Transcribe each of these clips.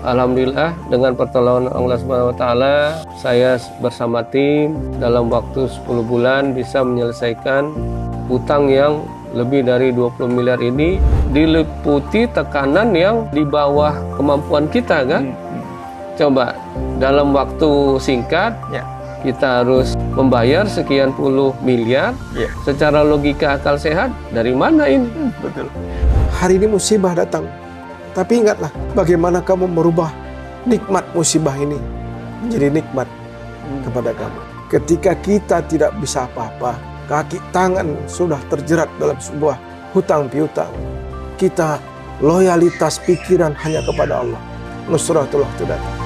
Alhamdulillah dengan pertolongan Allah Subhanahu wa taala, saya bersama tim dalam waktu 10 bulan bisa menyelesaikan hutang yang lebih dari 20 miliar ini, diliputi tekanan yang di bawah kemampuan kita kan. Coba dalam waktu singkat kita harus membayar sekian puluh miliar. Secara logika akal sehat, dari mana ini? Betul. Hari ini musibah datang, tapi ingatlah bagaimana kamu merubah nikmat musibah ini menjadi nikmat kepada kamu. Ketika kita tidak bisa apa-apa, kaki tangan sudah terjerat dalam sebuah hutang piutang, kita loyalitas pikiran hanya kepada Allah. Nusratullah itu datang.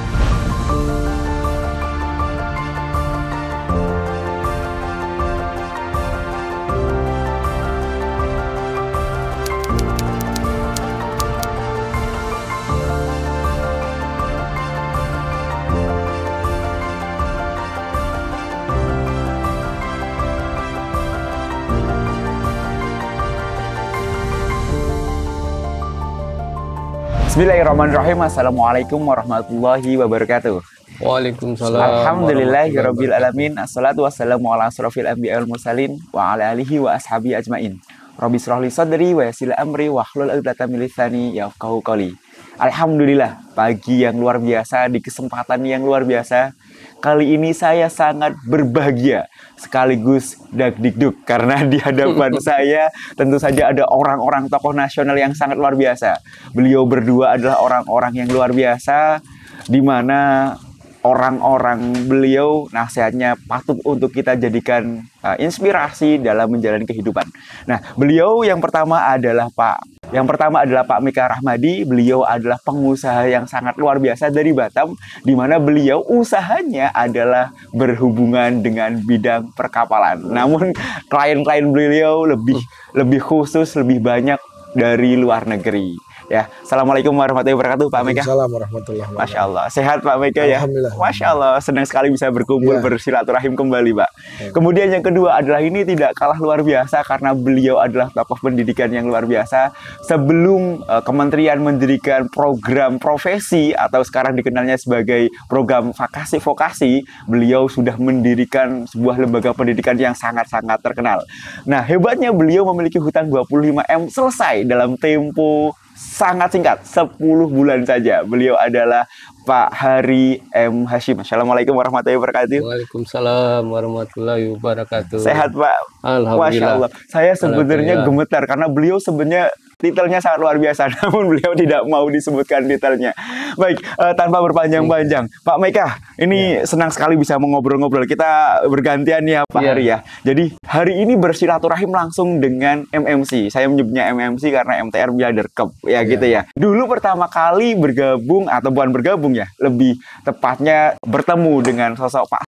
Bismillahirrahmanirrahim. Assalamualaikum warahmatullahi wabarakatuh. Waalaikumsalam. Alhamdulillahirabbil alamin. Assalatu wassalamu ala asrofil anbiya wal mursalin wa ala alihi wa ashabi ajmain. Rabbi shrah li sadri wa yassir li amri wahlul 'uqdatam min lisani yafqahu qawli. Alhamdulillah, pagi yang luar biasa, di kesempatan yang luar biasa. Kali ini saya sangat berbahagia sekaligus dagdikduk karena di hadapan saya tentu saja ada orang-orang tokoh nasional yang sangat luar biasa. Beliau berdua adalah orang-orang yang luar biasa, di mana orang-orang beliau nasihatnya patut untuk kita jadikan inspirasi dalam menjalani kehidupan. Nah, beliau yang pertama adalah Pak Mika Rahmadi. Beliau adalah pengusaha yang sangat luar biasa dari Batam, di mana beliau usahanya adalah berhubungan dengan bidang perkapalan. Namun klien-klien beliau lebih khusus, lebih banyak dari luar negeri. Ya, Assalamualaikum warahmatullahi wabarakatuh, Pak Mika. Assalamualaikum warahmatullahi wabarakatuh. Masya Allah, sehat Pak Mika ya? Alhamdulillah. Masya Allah, senang sekali bisa berkumpul, bersilaturahim kembali, Pak. Kemudian yang kedua adalah ini tidak kalah luar biasa karena beliau adalah tokoh pendidikan yang luar biasa. Sebelum kementerian mendirikan program profesi atau sekarang dikenalnya sebagai program vokasi, beliau sudah mendirikan sebuah lembaga pendidikan yang sangat-sangat terkenal. Nah, hebatnya beliau memiliki hutang 25M selesai dalam tempo sangat singkat, 10 bulan saja. Beliau adalah Pak Hari M. Hashim. Assalamualaikum warahmatullahi wabarakatuh. Waalaikumsalam warahmatullahi wabarakatuh. Sehat, Pak? Alhamdulillah. Masya Allah. Saya sebenarnya gemetar karena beliau sebenarnya titelnya sangat luar biasa, namun beliau tidak mau disebutkan titelnya. Baik, tanpa berpanjang-panjang, Pak Mika, ini senang sekali bisa mengobrol-ngobrol. Kita bergantian ya, Pak Hari ya. Jadi hari ini bersilaturahim langsung dengan MMC. Saya menyebutnya MMC karena MTR Builder Cup, ya gitu ya. Dulu pertama kali bergabung, atau bukan bergabung ya, lebih tepatnya bertemu dengan sosok Pak.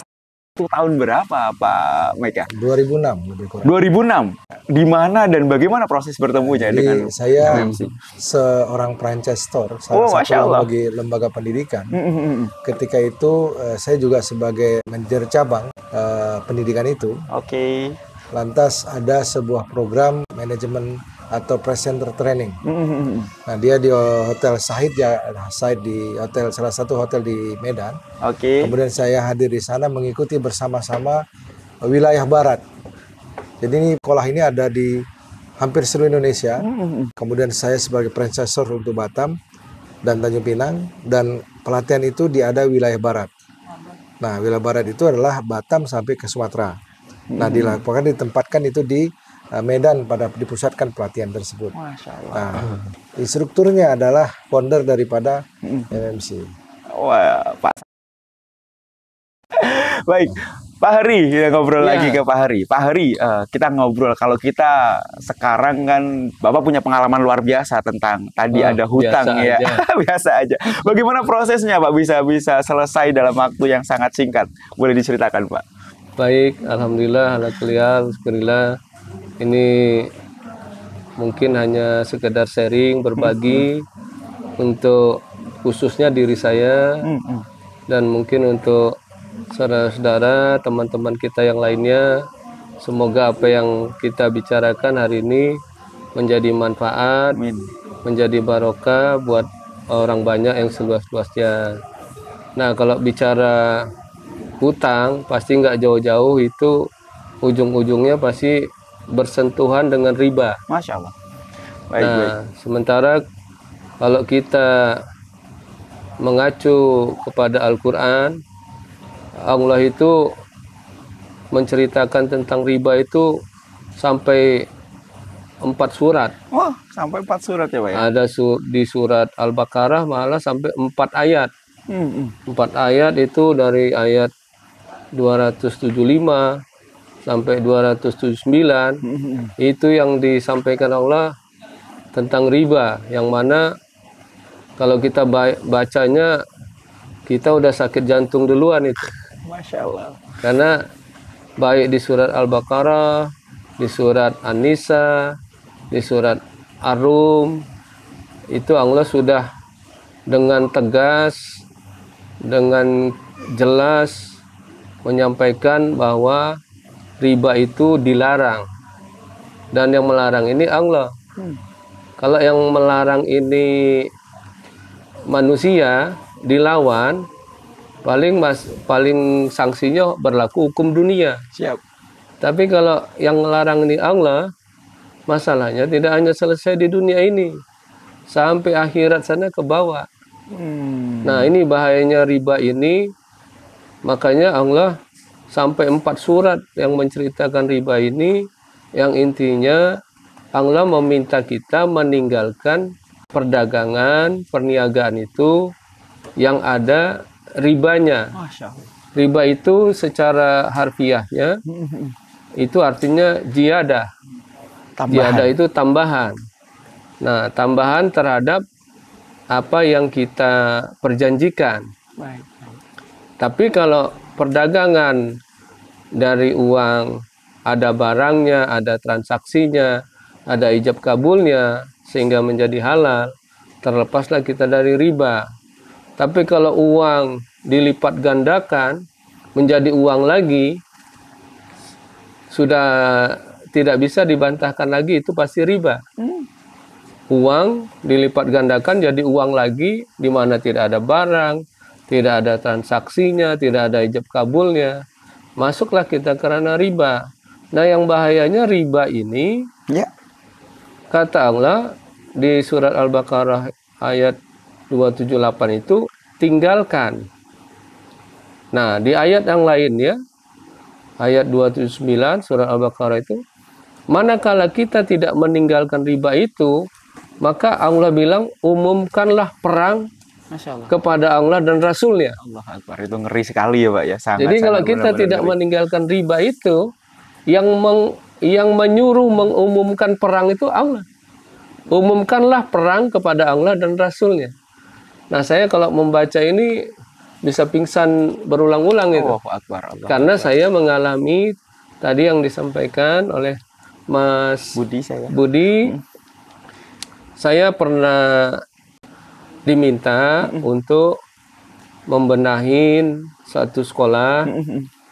Itu tahun berapa, Pak Mika? 2006 lebih kurang. 2006. Di mana dan bagaimana proses bertemunya dengan saya MMC? Seorang franchise store, salah satu bagi lembaga pendidikan. Ketika itu saya juga sebagai manajer cabang pendidikan itu. Oke. Lantas ada sebuah program manajemen atau presenter training. Nah, dia di Hotel Sahid ya, di hotel, salah satu hotel di Medan. Oke. Kemudian saya hadir di sana mengikuti bersama-sama wilayah barat. Jadi ini sekolah ini ada di hampir seluruh Indonesia. Kemudian saya sebagai franchisor untuk Batam dan Tanjung Pinang, dan pelatihan itu ada wilayah barat. Nah, wilayah barat itu adalah Batam sampai ke Sumatera. Nah, ditempatkan itu di Medan dipusatkan pelatihan tersebut. Masya Allah. Nah, instrukturnya adalah founder daripada MMC. Wah, Pak. Baik, Pak Hari, kita ngobrol lagi ke Pak Hari. Pak Hari, kita ngobrol kalau kita sekarang kan, Bapak punya pengalaman luar biasa tentang tadi ada hutang ya. Biasa aja. Bagaimana prosesnya Pak bisa selesai dalam waktu yang sangat singkat? Boleh diceritakan, Pak? Baik, alhamdulillah, alhamdulillah. Ini mungkin hanya sekedar sharing, berbagi untuk khususnya diri saya dan mungkin untuk saudara-saudara, teman-teman kita yang lainnya. Semoga apa yang kita bicarakan hari ini menjadi manfaat, menjadi barokah buat orang banyak yang seluas-luasnya. Nah, kalau bicara hutang, pasti nggak jauh-jauh itu ujung-ujungnya pasti bersentuhan dengan riba. Masya Allah. Baik, Nah, baik. sementara kalau kita mengacu kepada Al-Quran, Allah itu menceritakan tentang riba itu sampai 4 surat. Wah, sampai 4 surat ya, Pak ya? Ada di surat Al-Baqarah malah sampai 4 ayat. 4 ayat itu dari ayat 275 sampai 279. Itu yang disampaikan Allah tentang riba, yang mana kalau kita bacanya kita udah sakit jantung duluan itu. Masya Allah. Karena baik di surat Al-Baqarah, di surat An-Nisa, di surat Ar-Rum, itu Allah sudah dengan tegas, dengan jelas menyampaikan bahwa riba itu dilarang. Dan yang melarang ini Allah. Kalau yang melarang ini manusia, dilawan, paling sanksinya berlaku hukum dunia. Siap. Tapi kalau yang melarang ini Allah, masalahnya tidak hanya selesai di dunia ini, sampai akhirat sana ke bawah. Nah, ini bahayanya riba ini. Makanya Allah sampai 4 surat yang menceritakan riba ini, yang intinya Allah meminta kita meninggalkan perdagangan, perniagaan itu yang ada ribanya. Masya Allah. Riba itu secara harfiahnya itu artinya ziyadah. Ziyadah itu tambahan. Nah, tambahan terhadap apa yang kita perjanjikan. Baik. Tapi kalau perdagangan dari uang, ada barangnya, ada transaksinya, ada ijab kabulnya, sehingga menjadi halal, terlepaslah kita dari riba. Tapi kalau uang dilipat gandakan menjadi uang lagi, sudah tidak bisa dibantahkan lagi, itu pasti riba. Uang dilipat gandakan jadi uang lagi, di mana tidak ada barang, tidak ada transaksinya, tidak ada ijab kabulnya, masuklah kita karena riba. Nah, yang bahayanya riba ini, Ya. kata Allah di surat Al-Baqarah ayat 278 itu, tinggalkan. Nah, di ayat yang lain ya, ayat 279 surat Al-Baqarah itu, manakala kita tidak meninggalkan riba itu, maka Allah bilang, umumkanlah perang Masya Allah. kepada Allah dan Rasulnya. Allah Akbar, itu ngeri sekali ya Pak ya. Sangat, Jadi kalau kita benar-benar tidak ngeri. meninggalkan riba itu, yang menyuruh mengumumkan perang itu Allah. Umumkanlah perang kepada Allah dan Rasulnya. Nah, saya kalau membaca ini bisa pingsan berulang-ulang itu. Allahu Akbar. Allah Karena Akbar. saya mengalami tadi yang disampaikan oleh Mas Budi saya. Budi. Saya pernah diminta untuk membenahin satu sekolah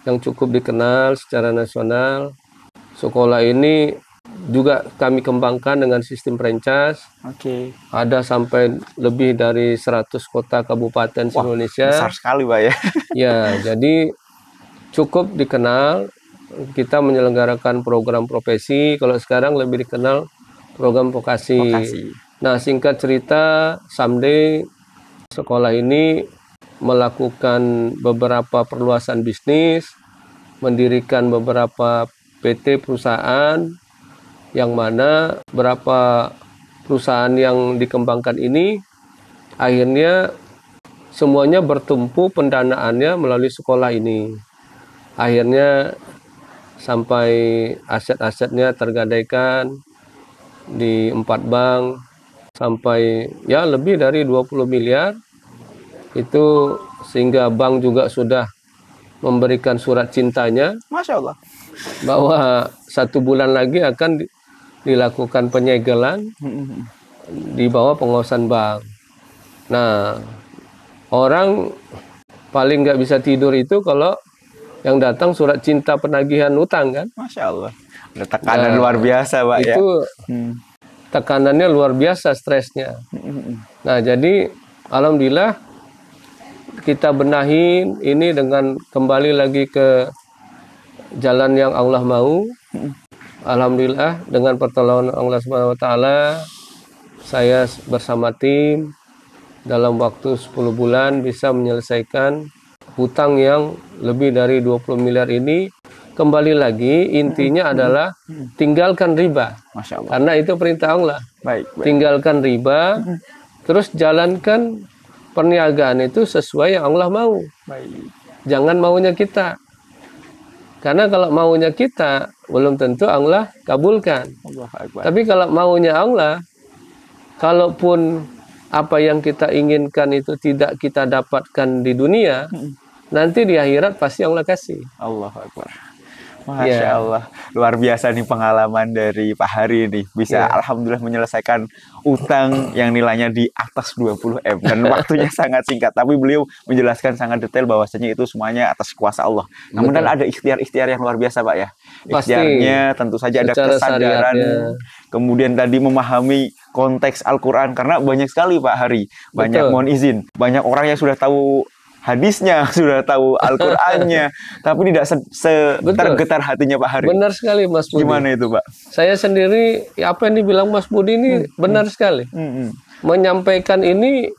yang cukup dikenal secara nasional. Sekolah ini juga kami kembangkan dengan sistem franchise. Oke. Ada sampai lebih dari 100 kota kabupaten Wah, Indonesia. besar sekali Pak ya. Ya, jadi cukup dikenal. Kita menyelenggarakan program profesi. Kalau sekarang lebih dikenal program vokasi. Nah, singkat cerita, someday sekolah ini melakukan beberapa perluasan bisnis, mendirikan beberapa PT perusahaan, yang mana beberapa perusahaan yang dikembangkan ini akhirnya semuanya bertumpu pendanaannya melalui sekolah ini. Akhirnya sampai aset-asetnya tergadaikan di 4 bank, sampai ya lebih dari 20 miliar itu, sehingga bank juga sudah memberikan surat cintanya Masya Allah. bahwa 1 bulan lagi akan dilakukan penyegelan di bawah pengawasan bank. Nah, orang paling nggak bisa tidur itu kalau yang datang surat cinta penagihan utang kan. Masya Allah. Ada tekanan luar biasa Pak ya. Itu tekanannya luar biasa, stresnya. Nah, jadi Alhamdulillah kita benahin ini dengan kembali lagi ke jalan yang Allah mau. Alhamdulillah dengan pertolongan Allah Subhanahu wa taala, saya bersama tim dalam waktu 10 bulan bisa menyelesaikan hutang yang lebih dari 20 miliar ini. Kembali lagi intinya adalah tinggalkan riba. Masya Allah. Karena itu perintah Allah. Baik. Tinggalkan riba, terus jalankan perniagaan itu sesuai yang Allah mau. Baik. Jangan maunya kita. Karena kalau maunya kita, belum tentu Allah kabulkan. Allahu Akbar. Tapi kalau maunya Allah, kalaupun apa yang kita inginkan itu tidak kita dapatkan di dunia, nanti di akhirat pasti Allah kasih. Allahu Akbar. Masya Allah, luar biasa nih pengalaman dari Pak Hari nih. Bisa alhamdulillah menyelesaikan utang yang nilainya di atas 20 M. Dan waktunya sangat singkat. Tapi beliau menjelaskan sangat detail bahwasanya itu semuanya atas kuasa Allah. Namun kan ada ikhtiar-ikhtiar yang luar biasa Pak ya. Ikhtiarnya tentu saja ada kesadaran. Kemudian tadi memahami konteks Al-Quran. Karena banyak sekali Pak Hari. Banyak, mohon izin, banyak orang yang sudah tahu hadisnya, sudah tahu Al-Qur'annya, tapi tidak tergetar hatinya Pak Hari. Benar sekali Mas Budi. Gimana itu Pak? Saya sendiri, apa yang dibilang Mas Budi ini benar sekali. Menyampaikan ini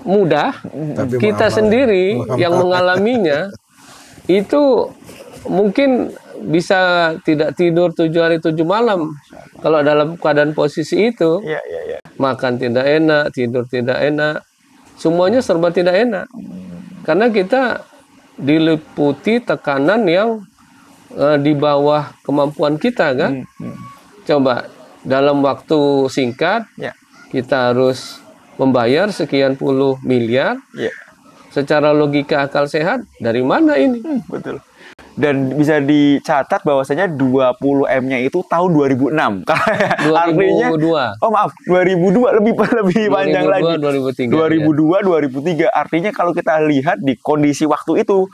mudah, tapi kita sendiri yang mengalaminya, itu mungkin bisa tidak tidur 7 hari 7 malam. Kalau dalam keadaan posisi itu, makan tidak enak, tidur tidak enak, semuanya serba tidak enak. Karena kita diliputi tekanan yang di bawah kemampuan kita kan. Coba dalam waktu singkat kita harus membayar sekian puluh miliar. Secara logika akal sehat, dari mana ini? Betul. Dan bisa dicatat bahwasanya 20 M-nya itu tahun 2006. Artinya 2002. Oh maaf, 2002 lebih panjang lagi. 2003. 2002, 2003. Artinya kalau kita lihat di kondisi waktu itu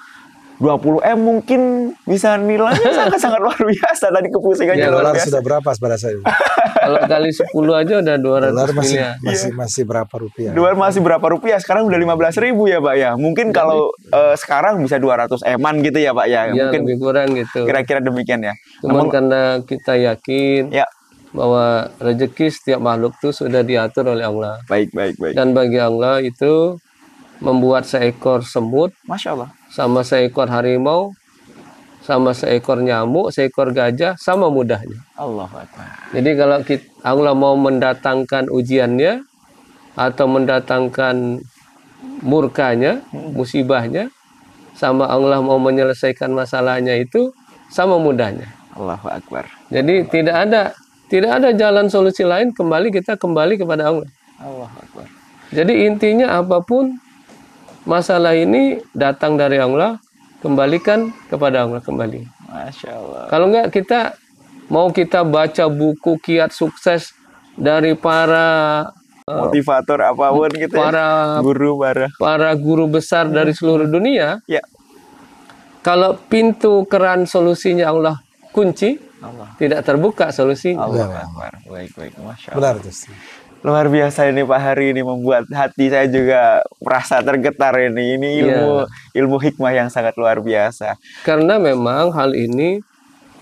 20 M mungkin bisa nilainya sangat-sangat luar biasa. Tadi kepusingannya luar biasa. Sudah berapa pada saat itu? Kalau kali 10 aja udah 200 miliar. Masih berapa rupiah? Dolar masih berapa rupiah? Sekarang udah 15.000 ya Pak ya. Mungkin kalau sekarang bisa 200 M-an gitu ya Pak ya. Mungkin lebih kurang gitu. Kira-kira demikian ya. Cuman karena kita yakin bahwa rezeki setiap makhluk itu sudah diatur oleh Allah. Baik. Dan bagi Allah itu membuat seekor semut, Masya Allah, sama seekor harimau, sama seekor nyamuk, seekor gajah, sama mudahnya. Allahu Akbar. Jadi kalau Allah mau mendatangkan ujiannya atau mendatangkan murkanya, musibahnya, sama Allah mau menyelesaikan masalahnya itu sama mudahnya. Allahu Akbar. Jadi tidak ada jalan solusi lain, kita kembali kepada Allah. Allahu Akbar. Jadi intinya apapun masalah ini datang dari Allah, kembalikan kepada Allah kembali. Masya Allah. Kalau enggak kita baca buku kiat sukses dari para motivator apapun gitu para guru besar dari seluruh dunia. Kalau pintu keran solusinya Allah kunci, tidak terbuka solusinya. Allah Akbar. Baik. Masya Benar, Allah. Luar biasa ini Pak Hari, ini membuat hati saya juga merasa tergetar ini. Ini ilmu hikmah yang sangat luar biasa. Karena memang hal ini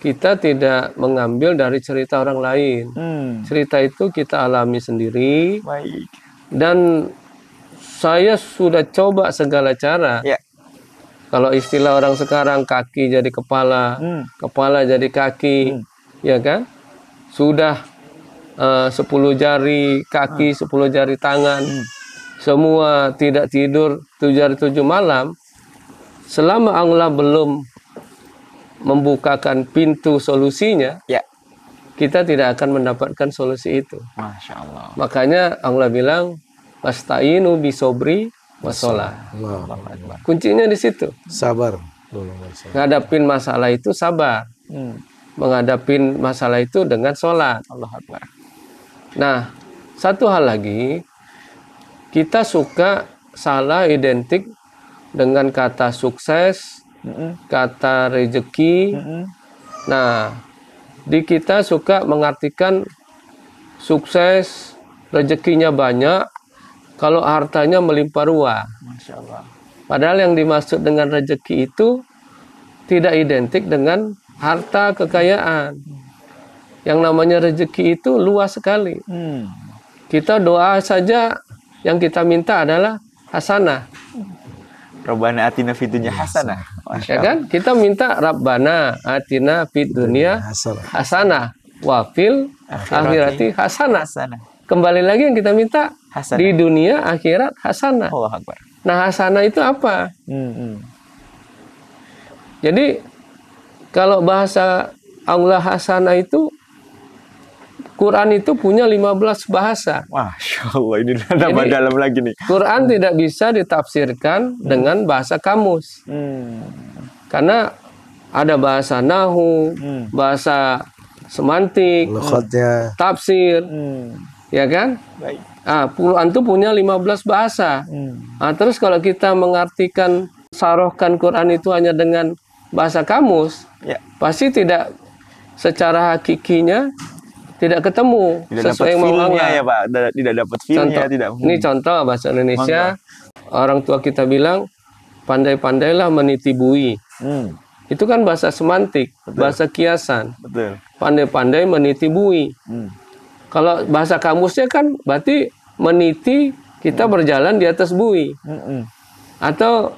kita tidak mengambil dari cerita orang lain. Cerita itu kita alami sendiri. Baik. Dan saya sudah coba segala cara. Kalau istilah orang sekarang, kaki jadi kepala, kepala jadi kaki, ya kan? Sudah 10 jari kaki, 10 jari tangan, semua tidak tidur 7 hari 7 malam. Selama Allah belum membukakan pintu solusinya, kita tidak akan mendapatkan solusi itu. Masya Allah. Makanya Allah bilang, wasta'inu bisobri wassalah. Kuncinya di situ. Sabar. Ngadapin masalah itu sabar. Menghadapin masalah itu dengan sholat. Allah Akbar. Nah, satu hal lagi, kita suka salah identik dengan kata sukses, kata rezeki. Nah, di kita suka mengartikan sukses, rezekinya banyak, kalau hartanya melimpah ruah. Masya Allah. Padahal yang dimaksud dengan rezeki itu tidak identik dengan harta kekayaan. Yang namanya rezeki itu luas sekali. Kita doa saja yang kita minta adalah hasanah. Rabbana atina fid dunya hasanah. Masya Ya kan? Kita minta Rabbana atina fid dunya hasanah wa fil akhirati hasanah. Hasanah. Kembali lagi yang kita minta Hasanah. di dunia akhirat hasanah. Allah Akbar. Nah, hasanah itu apa? Jadi kalau bahasa Allah hasanah itu Quran itu punya 15 bahasa. Masya Allah, ini tambah Jadi, dalam lagi nih. Quran tidak bisa ditafsirkan dengan bahasa kamus. Karena ada bahasa nahu, bahasa semantik, Lughatnya. tafsir, ya kan? Baik. Quran itu punya 15 bahasa. Terus kalau kita mengartikan sarohkan Quran itu hanya dengan bahasa kamus, Ya. pasti tidak secara hakikinya tidak ketemu Tidak dapat sesuai yang mau feel-nya Allah. ya Pak. Tidak dapat Contoh, feel-nya, tidak. ini contoh bahasa Indonesia. Orang tua kita bilang pandai-pandailah meniti bui. Itu kan bahasa semantik, bahasa kiasan. Betul. Pandai-pandai meniti bui. Kalau bahasa kamusnya kan berarti meniti kita berjalan di atas bui. Atau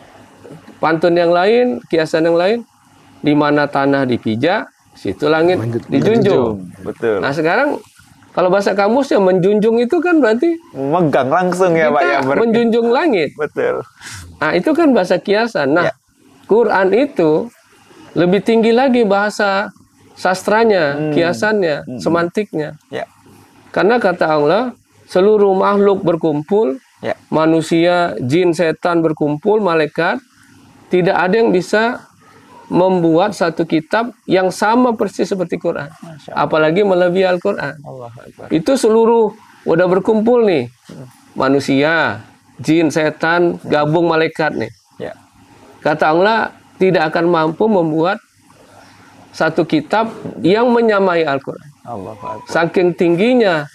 pantun yang lain, kiasan yang lain, di mana tanah dipijak, situ langit dijunjung. Betul. Nah sekarang kalau bahasa kamus ya menjunjung itu kan berarti Megang langsung ya Pak ya. kita menjunjung langit. Betul. Nah itu kan bahasa kiasan. Nah Ya. Quran itu lebih tinggi lagi bahasa sastranya, kiasannya, semantiknya. Ya. Karena kata Allah seluruh makhluk berkumpul, Ya. manusia, jin, setan berkumpul, malaikat, tidak ada yang bisa membuat satu kitab yang sama persis seperti Quran. Apalagi melebihi Al-Quran. Allah Akbar. Itu seluruh udah berkumpul nih. Manusia, jin, setan, gabung malaikat nih. Ya. Kata Allah tidak akan mampu membuat satu kitab yang menyamai Al-Quran. Allah Akbar. Saking tingginya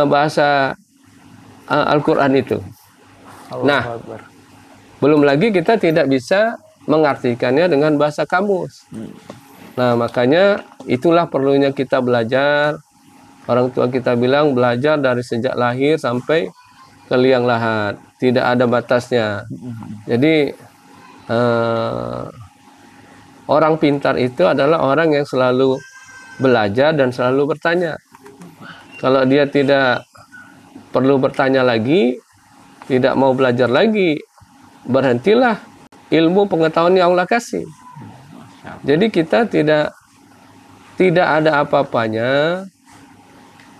bahasa Al-Quran itu. Nah, Akbar. belum lagi kita tidak bisa mengartikannya dengan bahasa kamus. Nah, makanya itulah perlunya kita belajar. Orang tua kita bilang belajar dari sejak lahir sampai ke liang lahat. Tidak ada batasnya. Jadi, orang pintar itu adalah orang yang selalu belajar dan selalu bertanya. Kalau dia tidak perlu bertanya lagi, tidak mau belajar lagi, berhentilah ilmu pengetahuan yang Allah kasih. Jadi kita tidak ada apa-apanya.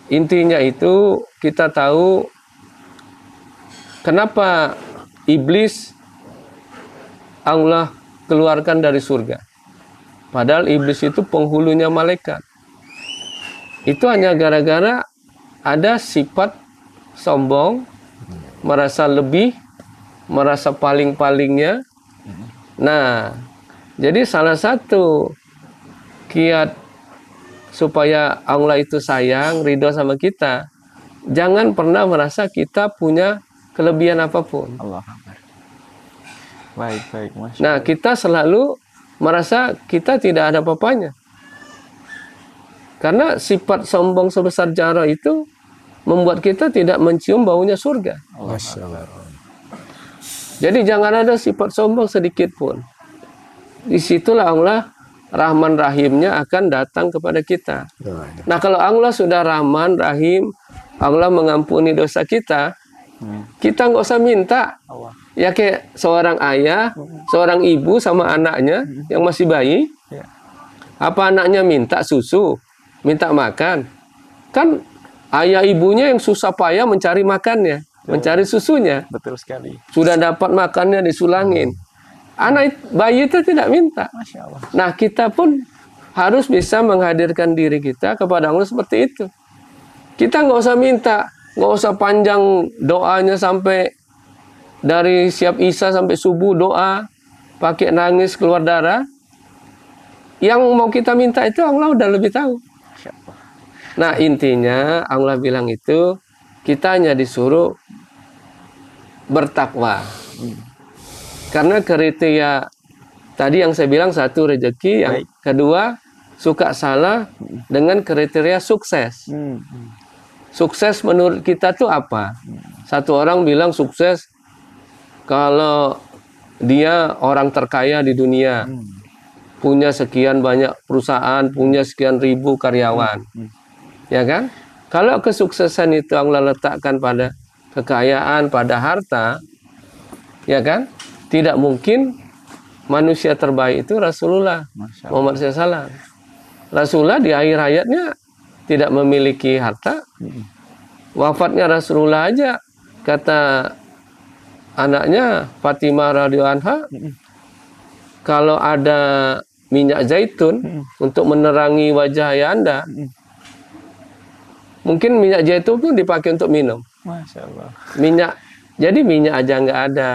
Intinya itu kita tahu kenapa iblis Allah keluarkan dari surga. Padahal iblis itu penghulunya malaikat. Itu hanya gara-gara ada sifat sombong, merasa lebih, merasa paling-palingnya. Nah, jadi salah satu kiat supaya Allah itu sayang, ridho sama kita, jangan pernah merasa kita punya kelebihan apapun. Allah Akbar. Baik, baik, Masya Nah, kita selalu merasa kita tidak ada apa-apanya. Karena sifat sombong sebesar jara itu membuat kita tidak mencium baunya surga. Masya Allah. Jadi jangan ada sifat sombong sedikit pun. Disitulah Allah Rahman Rahimnya akan datang kepada kita. Nah kalau Allah sudah Rahman Rahim, Allah mengampuni dosa kita, kita nggak usah minta. Ya kayak seorang ayah, seorang ibu sama anaknya yang masih bayi. Apa anaknya minta susu, minta makan? Kan ayah ibunya yang susah payah mencari makannya, mencari susunya. Betul sekali. Sudah dapat makannya disulangin. Anak bayi itu tidak minta. Masya Allah. Nah kita pun harus bisa menghadirkan diri kita kepada Allah seperti itu. Kita nggak usah minta, nggak usah panjang doanya sampai dari siap isya sampai subuh doa, pakai nangis keluar darah. Yang mau kita minta itu Allah udah lebih tahu. Nah intinya Allah bilang itu kita hanya disuruh bertakwa. Karena kriteria tadi yang saya bilang, satu rezeki, yang Baik. kedua suka salah dengan kriteria sukses. Sukses menurut kita tuh apa? Satu orang bilang sukses kalau dia orang terkaya di dunia, punya sekian banyak perusahaan, punya sekian ribu karyawan, ya kan? Kalau kesuksesan itu Allah letakkan pada kekayaan, pada harta, ya kan? Tidak mungkin manusia terbaik itu Rasulullah Muhammad SAW. Rasulullah di akhir hayatnya tidak memiliki harta. Wafatnya Rasulullah aja, kata anaknya Fatimah radhiyallahu anha, kalau ada minyak zaitun untuk menerangi wajah ayahanda, mungkin minyak zaitun pun dipakai untuk minum. Masya Allah. Jadi minyak aja nggak ada.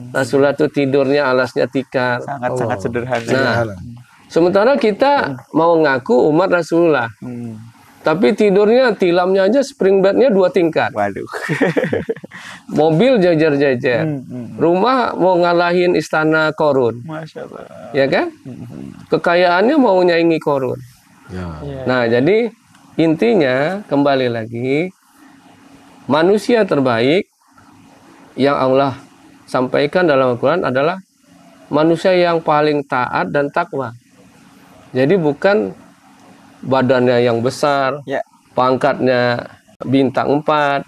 Rasulullah tuh tidurnya alasnya tikar. Sangat-sangat sederhana. Nah, sementara kita mau ngaku umat Rasulullah, tapi tidurnya, tilamnya aja spring bednya 2 tingkat. Waduh. Mobil jajar-jajar. Rumah mau ngalahin istana Korun. Masya Allah. Ya kan? Kekayaannya mau nyaingi Korun. Nah, jadi intinya kembali lagi, manusia terbaik yang Allah sampaikan dalam Al-Quran adalah manusia yang paling taat dan takwa. Jadi bukan badannya yang besar, pangkatnya bintang 4,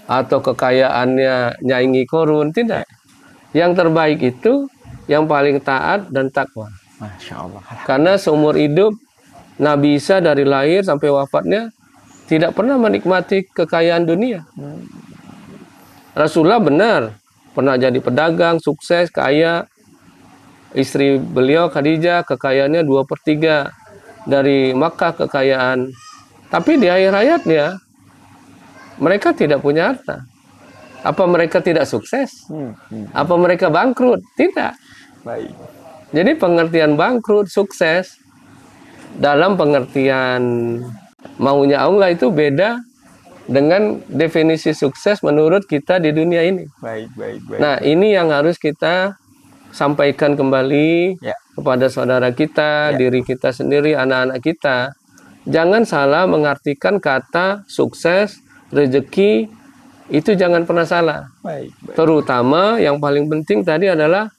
atau kekayaannya nyaingi Korun, tidak. Yang terbaik itu yang paling taat dan takwa. Masya Allah. Karena seumur hidup Nabi Isa dari lahir sampai wafatnya tidak pernah menikmati kekayaan dunia. Rasulullah benar pernah jadi pedagang, sukses, kaya. Istri beliau Khadijah kekayaannya 2/3 dari Makkah kekayaan. Tapi di akhir hayatnya mereka tidak punya harta. Apa mereka tidak sukses? Apa mereka bangkrut? Tidak. Baik. Jadi pengertian bangkrut, sukses dalam pengertian maunya Allah itu beda dengan definisi sukses menurut kita di dunia ini. Baik. Nah, ini yang harus kita sampaikan kembali kepada saudara kita, diri kita sendiri, anak-anak kita. Jangan salah mengartikan kata sukses, rezeki, itu jangan pernah salah. Baik. Terutama yang paling penting tadi adalah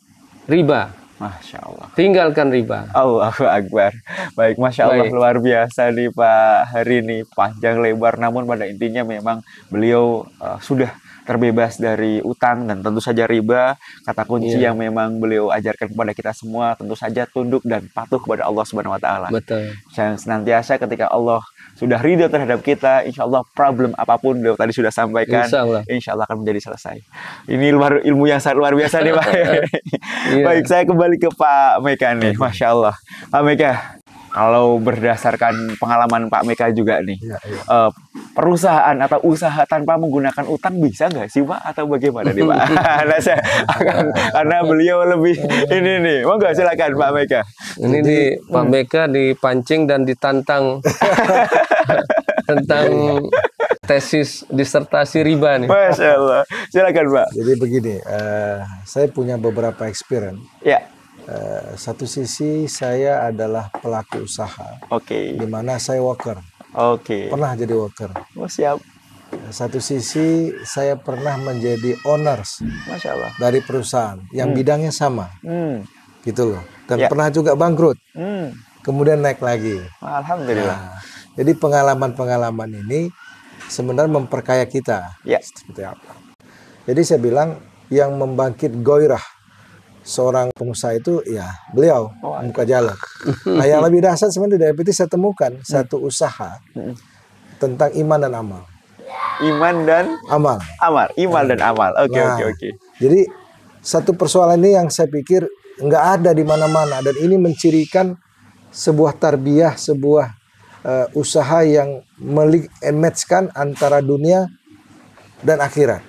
riba. Masya Allah. Tinggalkan riba. Allahu Akbar. Baik, Masya Allah, luar biasa nih Pak hari ini, panjang lebar, namun pada intinya memang beliau sudah terbebas dari utang dan tentu saja riba. Kata kunci yang memang beliau ajarkan kepada kita semua tentu saja tunduk dan patuh kepada Allah Subhanahu wa taala. Betul. Dan senantiasa ketika Allah sudah ridho terhadap kita, insya Allah problem apapun beliau tadi sudah sampaikan, insya Allah akan menjadi selesai. Ini ilmu yang sangat luar biasa nih Pak. Baik, saya kembali ke Pak Meka nih, Masya Allah. Pak Meka, kalau berdasarkan pengalaman Pak Meka juga nih, perusahaan atau usaha tanpa menggunakan utang bisa nggak sih Pak? Atau bagaimana nih Pak? Nah, saya akan, karena beliau lebih ini nih, monggo silakan Pak Meka. Ini di Pak Meka dipancing dan ditantang tentang tesis disertasi riba nih. Masya Allah, silakan Pak. Jadi begini, saya punya beberapa experience. Ya. Satu sisi saya adalah pelaku usaha, di mana saya worker. Pernah jadi worker. Oh, siap. Satu sisi saya pernah menjadi owners, Masya Allah, dari perusahaan yang bidangnya sama, gitu loh. Dan pernah juga bangkrut, kemudian naik lagi. Alhamdulillah. Nah, jadi pengalaman-pengalaman ini sebenarnya memperkaya kita. Seperti apa? Jadi saya bilang yang membangkit goirah seorang pengusaha itu ya beliau buka jalan. Nah, yang lebih dahsyat sebenarnya dari saya temukan satu usaha tentang iman dan amal. Iman dan amal. Iman dan amal. Oke. Jadi satu persoalan ini yang saya pikir nggak ada di mana-mana, dan ini mencirikan sebuah tarbiyah, sebuah usaha yang matchkan antara dunia dan akhirat.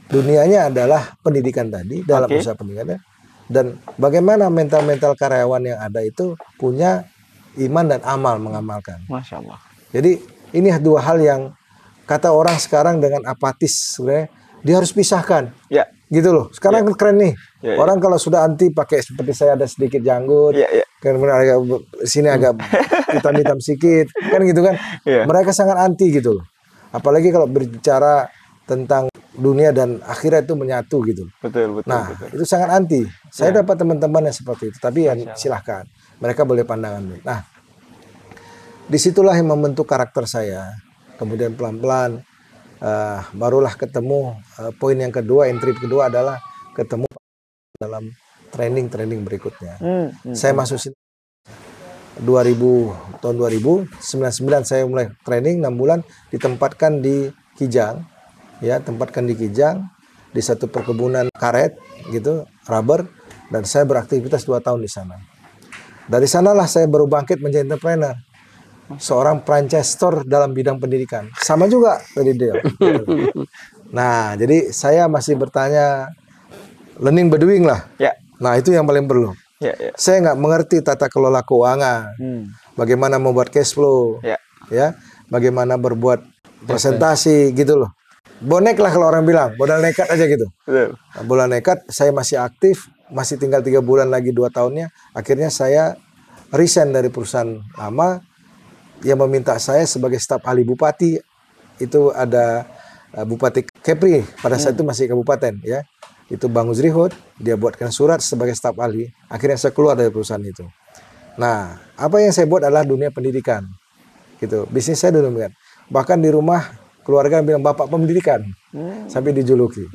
Dunianya adalah pendidikan tadi, dalam usaha pendidikannya, dan bagaimana mental-mental karyawan yang ada itu punya iman dan amal, mengamalkan. Masya Allah. Jadi ini dua hal yang kata orang sekarang dengan apatis, sebenarnya dia harus pisahkan. Gitu loh. Sekarang kan keren nih. Ya, ya. Orang kalau sudah anti pakai seperti saya ada sedikit janggut, kemudian agak sini agak hitam-hitam sedikit, kan gitu kan. Mereka sangat anti gitu loh. Apalagi kalau berbicara tentang dunia dan akhirat itu menyatu gitu. Betul. Nah, itu sangat anti. Saya dapat teman-teman yang seperti itu, tapi ya silahkan. Mereka boleh pandangan. Nah, disitulah yang membentuk karakter saya. Kemudian pelan-pelan barulah ketemu poin yang kedua, entry kedua adalah ketemu dalam training berikutnya. Saya masuk 2000 tahun 2099 saya mulai training 6 bulan ditempatkan di Kijang, ya tempatkan di Kijang di satu perkebunan karet gitu, rubber, dan saya beraktivitas 2 tahun di sana. Dari sanalah saya baru bangkit menjadi entrepreneur. Seorang franchise store dalam bidang pendidikan. Sama juga tadi dia. Nah, jadi saya masih bertanya learning by doing lah. Nah, itu yang paling perlu. Saya nggak mengerti tata kelola keuangan. Bagaimana membuat cash flow. Ya, bagaimana berbuat presentasi gitu loh. Bonek lah kalau orang bilang, modal nekat aja gitu. Nah, bola nekat, saya masih aktif, masih tinggal 3 bulan lagi 2 tahunnya. Akhirnya saya resign dari perusahaan lama. Yang meminta saya sebagai staf ahli bupati, itu ada Bupati Kepri pada saat itu masih kabupaten ya, itu Bang Uzrihut, dia buatkan surat sebagai staf ahli. Akhirnya saya keluar dari perusahaan itu. Nah, apa yang saya buat adalah dunia pendidikan gitu, bisnis saya dulu kan. Bahkan di rumah keluarga bilang bapak pendidikan sampai dijuluki.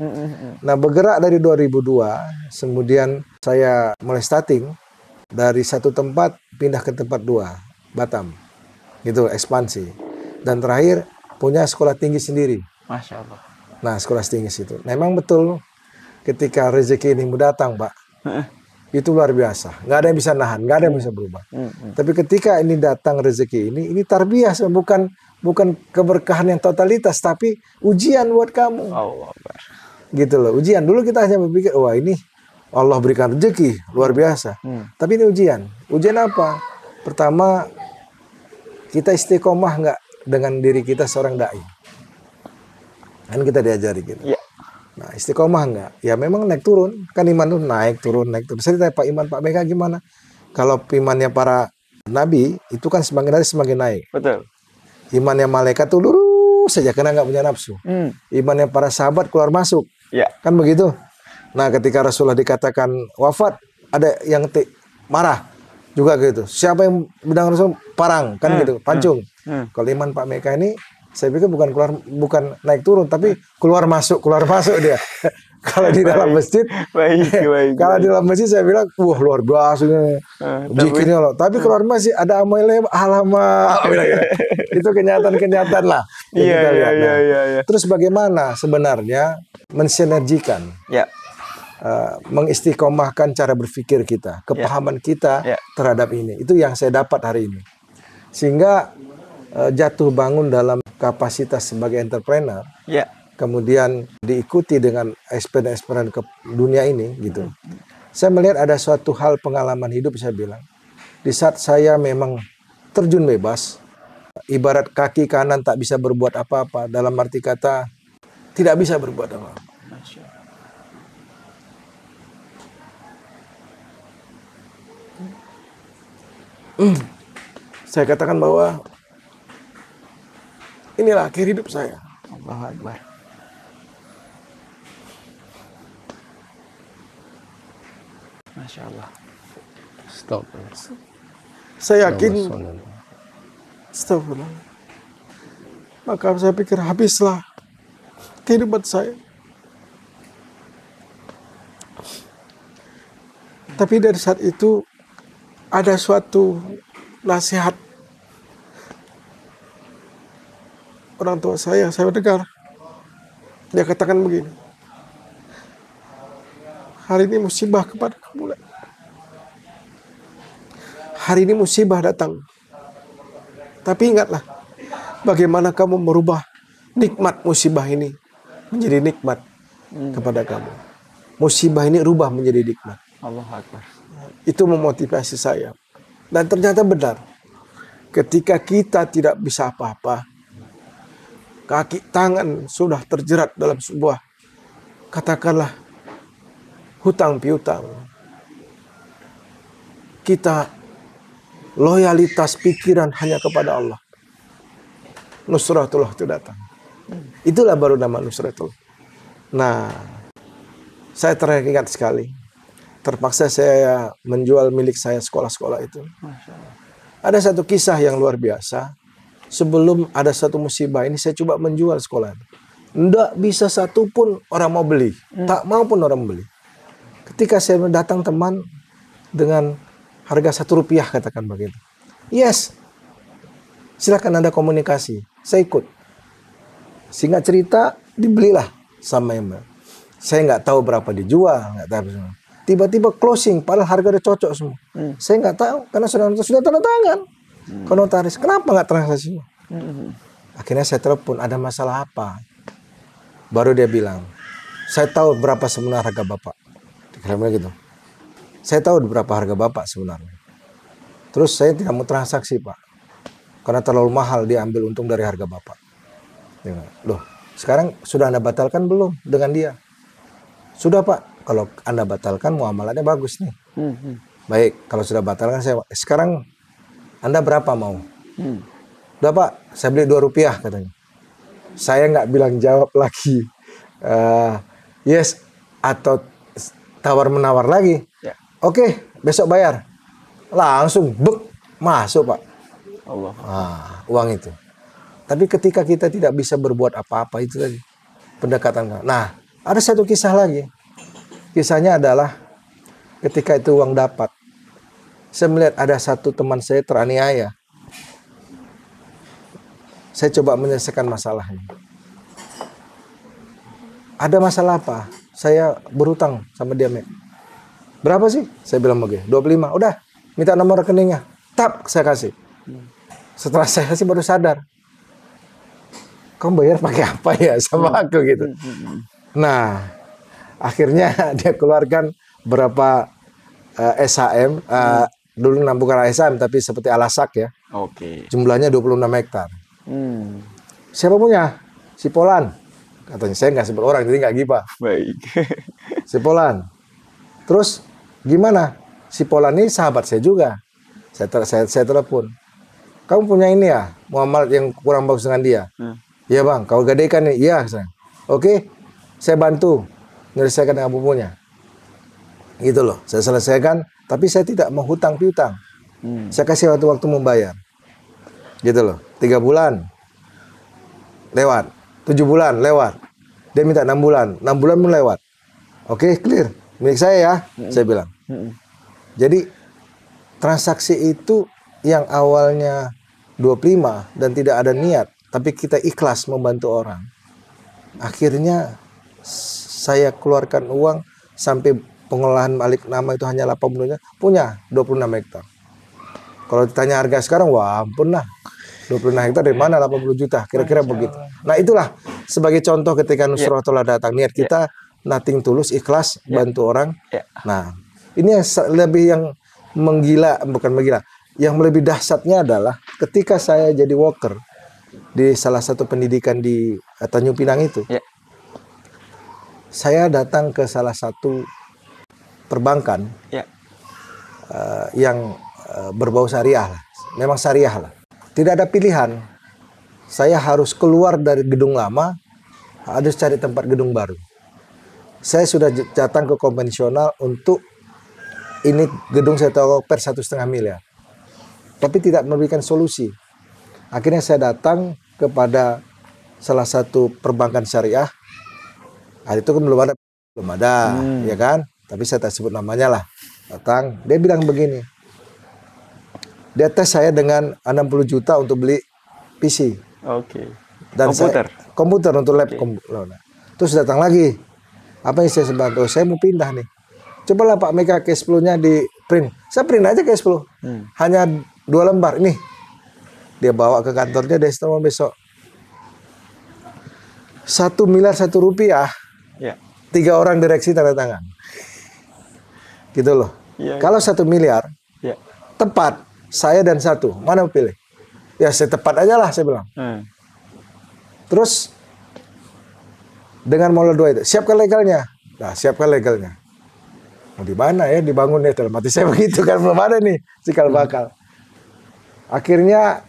Nah, bergerak dari 2002, kemudian saya mulai starting dari satu tempat pindah ke tempat 2, Batam. Gitu, ekspansi. Dan terakhir punya sekolah tinggi sendiri. Masya Allah. Nah, sekolah tinggi situ. Nah, memang betul ketika rezeki ini datang, Pak, itu luar biasa. Nggak ada yang bisa nahan, nggak ada yang bisa berubah. Tapi ketika ini datang rezeki ini tarbiyah, bukan keberkahan yang totalitas, tapi ujian buat kamu. Allah. Gitu loh, ujian. Dulu kita hanya berpikir, wah ini Allah berikan rezeki, luar biasa. Tapi ini ujian. Ujian apa? Pertama, kita istiqomah nggak dengan diri kita seorang dai? Kan kita diajari gitu. Nah, istiqomah nggak? Ya memang naik turun. Kan iman itu naik turun. Saya ditanya Pak Iman, Pak BK gimana? Kalau imannya para nabi, itu kan semakin hari semakin naik. Betul. Imannya malaikat tuh lurus saja, karena nggak punya nafsu. Imannya para sahabat keluar masuk. Kan begitu. Nah, ketika Rasulullah dikatakan wafat, ada yang marah. Juga gitu. Siapa yang bidang Rasul parang kan gitu, pancung. Kalau iman Pak Meka ini saya pikir bukan naik turun, tapi keluar masuk dia. Kalau di dalam masjid, kalau di dalam masjid saya bilang, wah luar biasa zikirnya loh. Tapi keluar masjid ada amalnya alamak. Itu kenyataan lah. Iya. Terus bagaimana sebenarnya mensinergikan? Mengistiqomahkan cara berpikir kita, kepahaman kita terhadap ini. Itu yang saya dapat hari ini. Sehingga jatuh bangun dalam kapasitas sebagai entrepreneur, kemudian diikuti dengan eksperimen ke dunia ini gitu. Saya melihat ada suatu hal pengalaman hidup, saya bilang. Di saat saya memang terjun bebas, ibarat kaki kanan tak bisa berbuat apa-apa, dalam arti kata tidak bisa berbuat apa-apa. Saya katakan bahwa inilah akhir hidup saya. Allahu Akbar. Masya Allah. Stop. Saya yakin. Astagfirullah. Maka saya pikir habislah kehidupan saya. Tapi dari saat itu ada suatu nasihat orang tua saya dengar. Dia katakan begini, hari ini musibah kepada kamu. Hari ini musibah datang. Tapi ingatlah, bagaimana kamu merubah nikmat musibah ini menjadi nikmat kepada kamu. Musibah ini rubah menjadi nikmat. Allahu Akbar. Itu memotivasi saya. Dan ternyata benar. Ketika kita tidak bisa apa-apa, kaki tangan sudah terjerat dalam sebuah, katakanlah, hutang piutang. Kita loyalitas pikiran hanya kepada Allah. Nusratullah itu datang. Itulah baru nama Nusratullah. Nah, saya teringat sekali. Terpaksa saya menjual milik saya sekolah-sekolah itu. Ada satu kisah yang luar biasa. Sebelum ada satu musibah ini, saya coba menjual sekolah. Tidak bisa satu pun orang mau beli. Tak mau pun orang beli. Ketika saya datang teman dengan harga Rp1, katakan begitu. Yes, silakan Anda komunikasi. Saya ikut. Singkat cerita, dibelilah sama yang saya nggak tahu berapa dijual, nggak tahu. Tiba-tiba closing, padahal harga udah cocok semua. Saya nggak tahu, karena sudah tanda tangan. Ke notaris, kenapa nggak transaksi? Akhirnya saya telepon, ada masalah apa? Baru dia bilang, saya tahu berapa sebenarnya harga Bapak. Dikira gitu. Saya tahu berapa harga Bapak sebenarnya. Terus saya tidak mau transaksi, Pak. Karena terlalu mahal dia ambil untung dari harga Bapak. Loh, sekarang sudah Anda batalkan belum dengan dia? Sudah, Pak. Kalau Anda batalkan, muamalatnya bagus nih. Baik, kalau sudah batalkan, sekarang Anda berapa mau? Udah, Pak, saya beli Rp2, katanya. Saya nggak bilang jawab lagi. Yes, atau tawar-menawar lagi. Ya. Oke, besok bayar. Langsung, masuk, Pak. Allah. Uang itu. Tapi ketika kita tidak bisa berbuat apa-apa, itu tadi pendekatan. Nah, ada satu kisah lagi. Kisahnya adalah ketika itu uang dapat. Saya melihat ada satu teman saya teraniaya. Saya coba menyelesaikan masalahnya. Ada masalah apa? Saya berutang sama dia. Berapa sih? Saya bilang begitu. 25. Udah, minta nomor rekeningnya. Tap, saya kasih. Setelah saya kasih baru sadar. Kamu bayar pakai apa ya sama aku gitu. Nah, akhirnya dia keluarkan berapa SHM. Dulu bukan SHM tapi seperti alasak ya. Oke. Jumlahnya 26 hektar. Siapa punya? Si Polan. Katanya, saya nggak sebut orang, jadi nggak gibah. Baik. Si Polan. Terus gimana? Si Polan ini sahabat saya juga. Saya telepon. Kamu punya ini ya, muamalat yang kurang bagus dengan dia? Iya bang, kau gadaikan nih. Iya. Oke, saya bantu menyelesaikan dengan punya. Gitu loh, saya selesaikan. Tapi saya tidak mau hutang piutang. Saya kasih waktu membayar. Gitu loh, 3 bulan lewat, 7 bulan lewat. Dia minta 6 bulan, 6 bulan pun lewat. Oke, clear, milik saya ya, saya bilang. Jadi transaksi itu yang awalnya 25 dan tidak ada niat, tapi kita ikhlas membantu orang. Akhirnya saya keluarkan uang sampai pengolahan balik nama itu hanya 80 punya 26 hektar. Kalau ditanya harga sekarang, wah ampun lah. 26 hektar dari mana 80 juta, kira-kira begitu. Nah itulah sebagai contoh ketika Nusratullah datang, niat kita nothing tulus, ikhlas, bantu orang. Nah ini yang lebih yang bukan menggila, yang lebih dahsyatnya adalah ketika saya jadi worker di salah satu pendidikan di Tanjung Pinang itu, saya datang ke salah satu perbankan yang berbau syariah lah. Memang syariah lah. Tidak ada pilihan. Saya harus keluar dari gedung lama, harus cari tempat gedung baru. Saya sudah datang ke konvensional untuk ini gedung saya tahu per 1,5 miliar. Tapi tidak memberikan solusi. Akhirnya saya datang kepada salah satu perbankan syariah. Itu kan belum ada, ya kan? Tapi saya tak sebut namanya lah. Datang, dia bilang begini. Dia tes saya dengan 60 juta untuk beli PC. Oke. Dan komputer untuk lab. Terus datang lagi. Apa yang saya bantu? Saya mau pindah nih. Cobalah Pak Mega case flow-nya di print. Saya print aja case flow. Hanya 2 lembar. Ini. Dia bawa ke kantornya, dia setelah besok. 1 miliar 1 rupiah. 3 orang direksi tanda tangan. Gitu loh. Kalau 1 miliar, tepat. Saya dan 1, mana pilih? Ya saya tepat aja lah, saya bilang. Terus dengan modal 2 itu, siapkan legalnya. Nah, siapkan legalnya. Mau di mana ya dibangun ya? Dalam hati saya begitu kan, belum ada nih cikal bakal. Akhirnya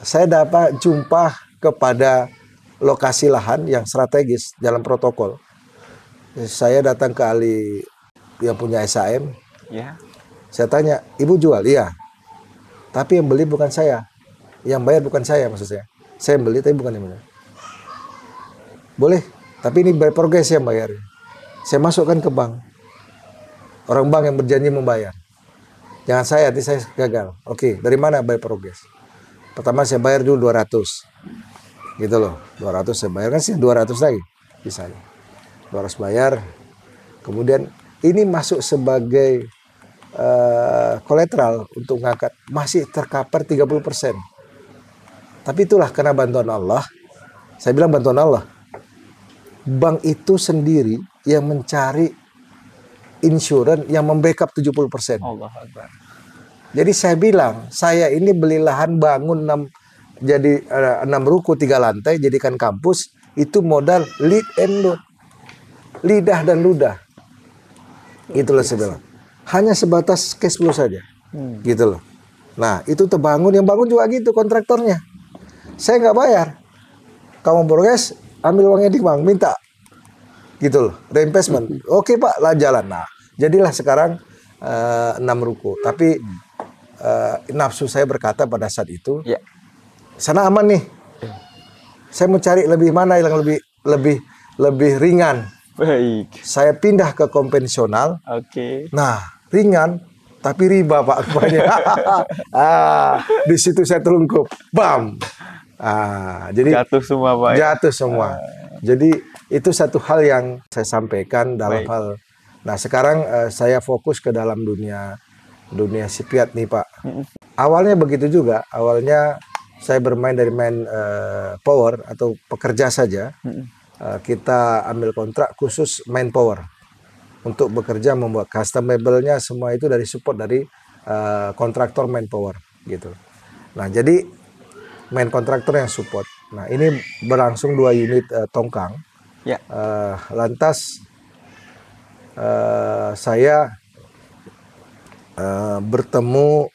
saya dapat jumpa kepada lokasi lahan yang strategis dalam protokol. Saya datang ke ahli yang punya SAM. Ya. Saya tanya, ibu jual? Iya. Tapi yang beli bukan saya. Yang bayar bukan saya, maksud saya. Saya yang beli tapi bukan yang bayar. Boleh, tapi ini by progress yang bayar. Saya masukkan ke bank. Orang bank yang berjanji membayar. Jangan saya, nanti saya gagal. Oke, dari mana by progress? Pertama saya bayar dulu 200. Gitu loh. 200 saya bayar, kan sih 200 lagi. Bisa. 200 bayar. Kemudian ini masuk sebagai kolateral untuk ngangkat. Masih tercover 30%. Tapi itulah karena bantuan Allah. Saya bilang bantuan Allah. Bank itu sendiri yang mencari insurans yang membackup 70%. Allah Akbar. Jadi saya bilang, saya ini beli lahan bangun 6 ruko 3 lantai, jadikan kampus, itu modal lead and load. Lidah dan ludah. Gitu loh saya bilang. Hanya sebatas cash flow saja. Gitu loh. Nah, itu terbangun, yang bangun juga gitu kontraktornya. Saya nggak bayar. Kamu progres, ambil uangnya di bank, minta. Gitu loh, reinvestment. Oke Pak, lah jalan. Nah, jadilah sekarang 6 ruko. Tapi nafsu saya berkata pada saat itu, Ya. sana aman nih. Saya mau cari lebih mana yang lebih ringan. Baik. Saya pindah ke konvensional. Oke. Nah, ringan tapi riba Pak banyak. Di situ saya terungkup. Bam. Jadi Jatuh semua Pak. jatuh semua. Jadi itu satu hal yang saya sampaikan dalam Baik. hal. Nah, sekarang saya fokus ke dalam dunia sipiat nih Pak. Awalnya begitu juga. Awalnya saya bermain dari main power atau pekerja saja. Kita ambil kontrak khusus main power untuk bekerja, membuat customable-nya semua itu dari support dari kontraktor main power gitu. Nah, jadi main kontraktor yang support. Nah, ini berlangsung 2 unit tongkang. Ya. Lantas saya bertemu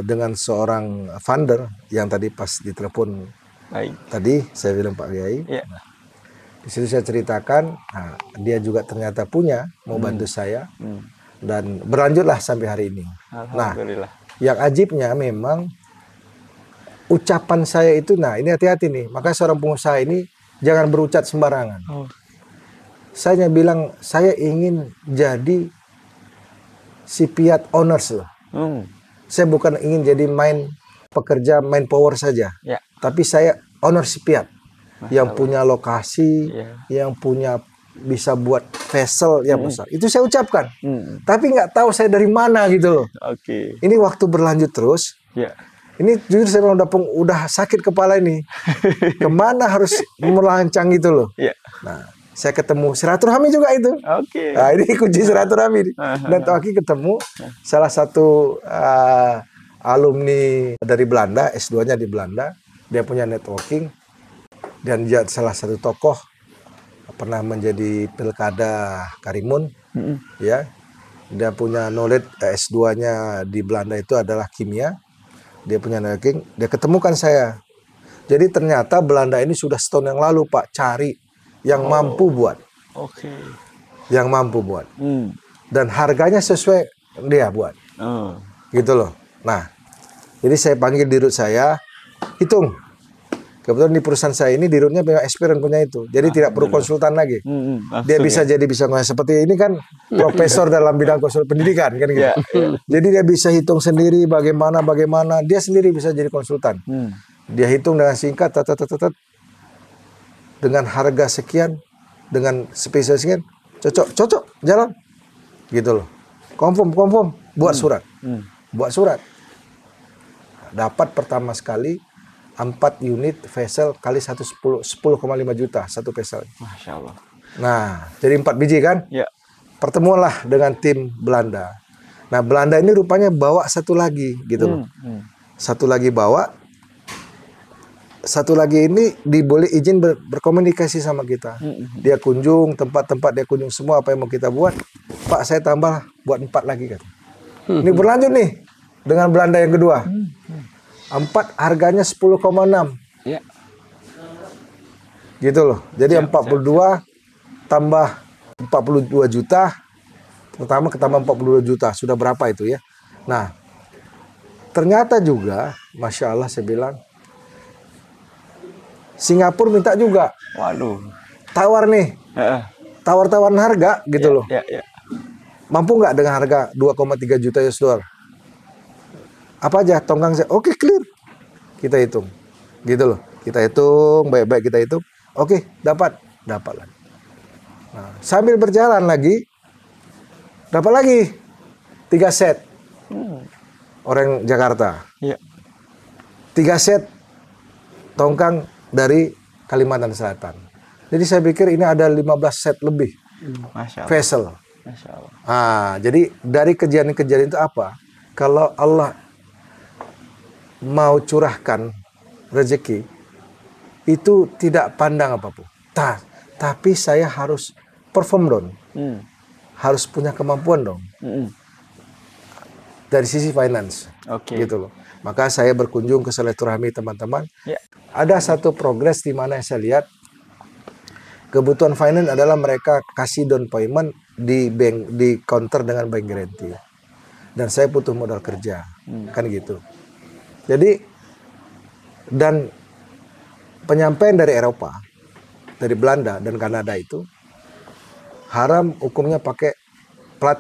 dengan seorang funder yang tadi pas ditelepon Baik. tadi saya bilang Pak Kiai. Ya. Di situ saya ceritakan, nah, dia juga ternyata punya mau bantu saya dan berlanjutlah sampai hari ini. Nah, Alhamdulillah. yang ajibnya memang ucapan saya itu, nah ini hati-hati nih. Maka seorang pengusaha ini jangan berucap sembarangan. Saya bilang saya ingin jadi sipiat owners loh. Saya bukan ingin jadi pekerja main power saja, Ya. tapi saya owner sipiat yang punya lokasi, Ya. yang punya bisa buat vessel yang besar. Itu saya ucapkan. Tapi nggak tahu saya dari mana gitu loh. Oke. Ini waktu berlanjut terus. Ya. Ini jujur saya bilang udah sakit kepala ini. Kemana harus melancang gitu loh. Ya. Nah, saya ketemu silaturahmi juga itu. Oke. Nah, ini kunci silaturahmi. Dan Toaki ketemu salah satu alumni dari Belanda, S2-nya di Belanda. Dia punya networking. Dan dia salah satu tokoh, pernah menjadi pilkada Karimun. Ya. Dia punya knowledge, S2-nya di Belanda itu adalah kimia. Dia punya networking. Dia ketemukan saya. Jadi ternyata Belanda ini sudah setahun yang lalu Pak cari yang mampu buat. Oke. Yang mampu buat. Dan harganya sesuai dia buat. Gitu loh. Nah, jadi saya panggil dirut saya, hitung. Kebetulan di perusahaan saya ini dirutnya punya experience punya itu. Jadi tidak perlu konsultan lagi. Dia bisa seperti ini kan profesor dalam bidang konsultan pendidikan kan gitu. Jadi dia bisa hitung sendiri bagaimana dia sendiri bisa jadi konsultan. Dia hitung dengan singkat dengan harga sekian, dengan spesies sekian, cocok, jalan. Gitu loh. Confirm, buat surat. Buat surat. Dapat pertama sekali 4 unit vessel kali 10,5 juta satu vessel. Masya Allah. Nah, jadi 4 biji kan? Ya. Pertemuanlah dengan tim Belanda. Nah, Belanda ini rupanya bawa satu lagi gitu loh. Satu lagi bawa. Satu lagi ini diboleh izin berkomunikasi sama kita. Dia kunjung tempat-tempat, dia kunjung semua apa yang mau kita buat. Pak, saya tambah buat 4 lagi kata. Ini berlanjut nih dengan Belanda yang kedua. 4 harganya 10,6. Ya. Gitu loh. Jadi 42 tambah 42 juta. Pertama ketambah 42 juta. Sudah berapa itu ya? Nah, ternyata juga, Masya Allah saya bilang, Singapura minta juga. Waduh. Tawar nih. Tawar-tawaran harga gitu loh. Ya, ya. Mampu nggak dengan harga 2,3 juta US dollar? Apa aja tongkang saya? Oke, clear. Kita hitung. Gitu loh. Kita hitung, baik-baik kita hitung. Oke, dapat lagi. Nah, sambil berjalan lagi, dapat lagi 3 set. Orang Jakarta. Ya. 3 set tongkang dari Kalimantan Selatan. Jadi saya pikir ini ada 15 set lebih. Masya Allah. Vessel. Masya Allah. Jadi dari kejadian-kejadian itu apa? Kalau Allah mau curahkan rezeki, itu tidak pandang apapun. Tapi saya harus perform dong. Harus punya kemampuan dong. Dari sisi finance. Oke. Gitu loh. Maka saya berkunjung ke silaturahmi teman-teman. Ya. Ada satu progres di mana saya lihat kebutuhan finance adalah mereka kasih down payment di bank, di counter dengan bank guarantee. Dan saya butuh modal kerja. Kan gitu. Jadi, dan penyampaian dari Eropa, dari Belanda dan Kanada itu, haram hukumnya pakai plat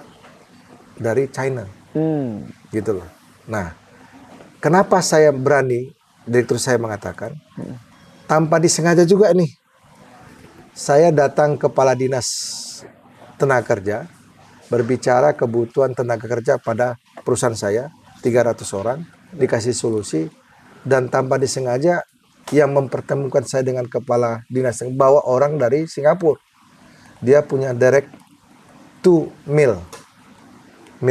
dari China. Gitu loh. Nah, kenapa saya berani, direktur saya mengatakan, tanpa disengaja juga nih, saya datang ke Kepala Dinas Tenaga Kerja, berbicara kebutuhan tenaga kerja pada perusahaan saya, 300 orang, dikasih solusi, dan tanpa disengaja yang mempertemukan saya dengan Kepala Dinas, bawa orang dari Singapura. Dia punya direct to mill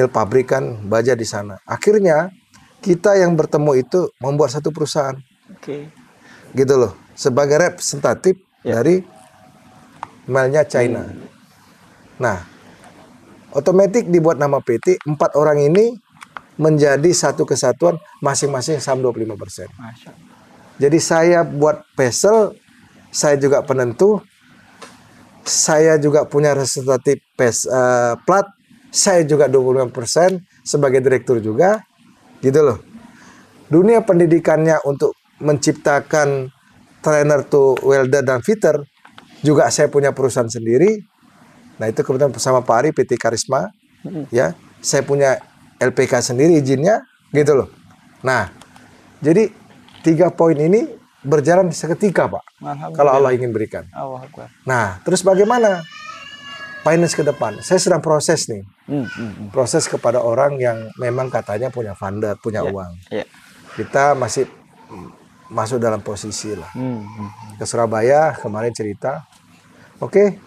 pabrikan baja di sana. Akhirnya kita yang bertemu itu membuat satu perusahaan. Oke. Gitu loh, sebagai representatif dari millnya China. Nah, otomatis dibuat nama PT, 4 orang ini menjadi satu kesatuan, masing-masing saham 25%. Masya Allah. Jadi saya buat vessel, saya juga penentu, saya juga punya representatif plat, saya juga 25% sebagai direktur juga, gitu loh. Dunia pendidikannya untuk menciptakan trainer to welder dan fitter, juga saya punya perusahaan sendiri. Nah itu kebetulan bersama Pak Ari, PT Karisma, ya, saya punya LPK sendiri izinnya, gitu loh. Nah, jadi 3 poin ini berjalan seketika, Pak. Kalau Allah ingin berikan. Allah Akbar. Nah, terus bagaimana finance ke depan? Saya sedang proses nih. Proses kepada orang yang memang katanya punya funder, punya uang. Kita masih masuk dalam posisi lah. Ke Surabaya kemarin cerita, oke,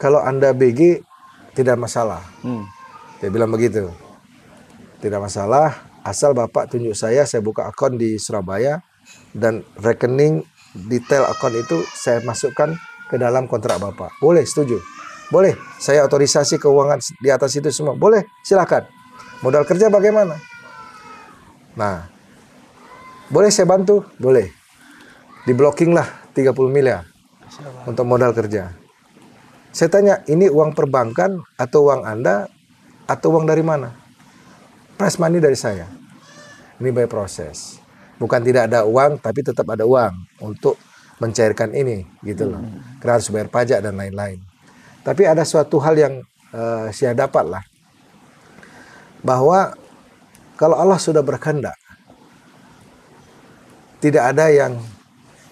kalau Anda BG tidak masalah. Dia bilang begitu. Tidak masalah, asal Bapak tunjuk saya buka akun di Surabaya, dan rekening detail akun itu saya masukkan ke dalam kontrak Bapak. Boleh, setuju? Boleh, saya otorisasi keuangan di atas itu semua. Boleh, silakan. Modal kerja bagaimana? Nah, boleh saya bantu? Boleh. Di-blocking lah 30 miliar untuk modal kerja. Saya tanya, ini uang perbankan atau uang Anda atau uang dari mana? Press money dari saya. Ini by proses. Bukan tidak ada uang, tapi tetap ada uang untuk mencairkan ini, gitu loh. Karena harus bayar pajak dan lain-lain. Tapi ada suatu hal yang saya dapat lah, bahwa kalau Allah sudah berkehendak, tidak ada yang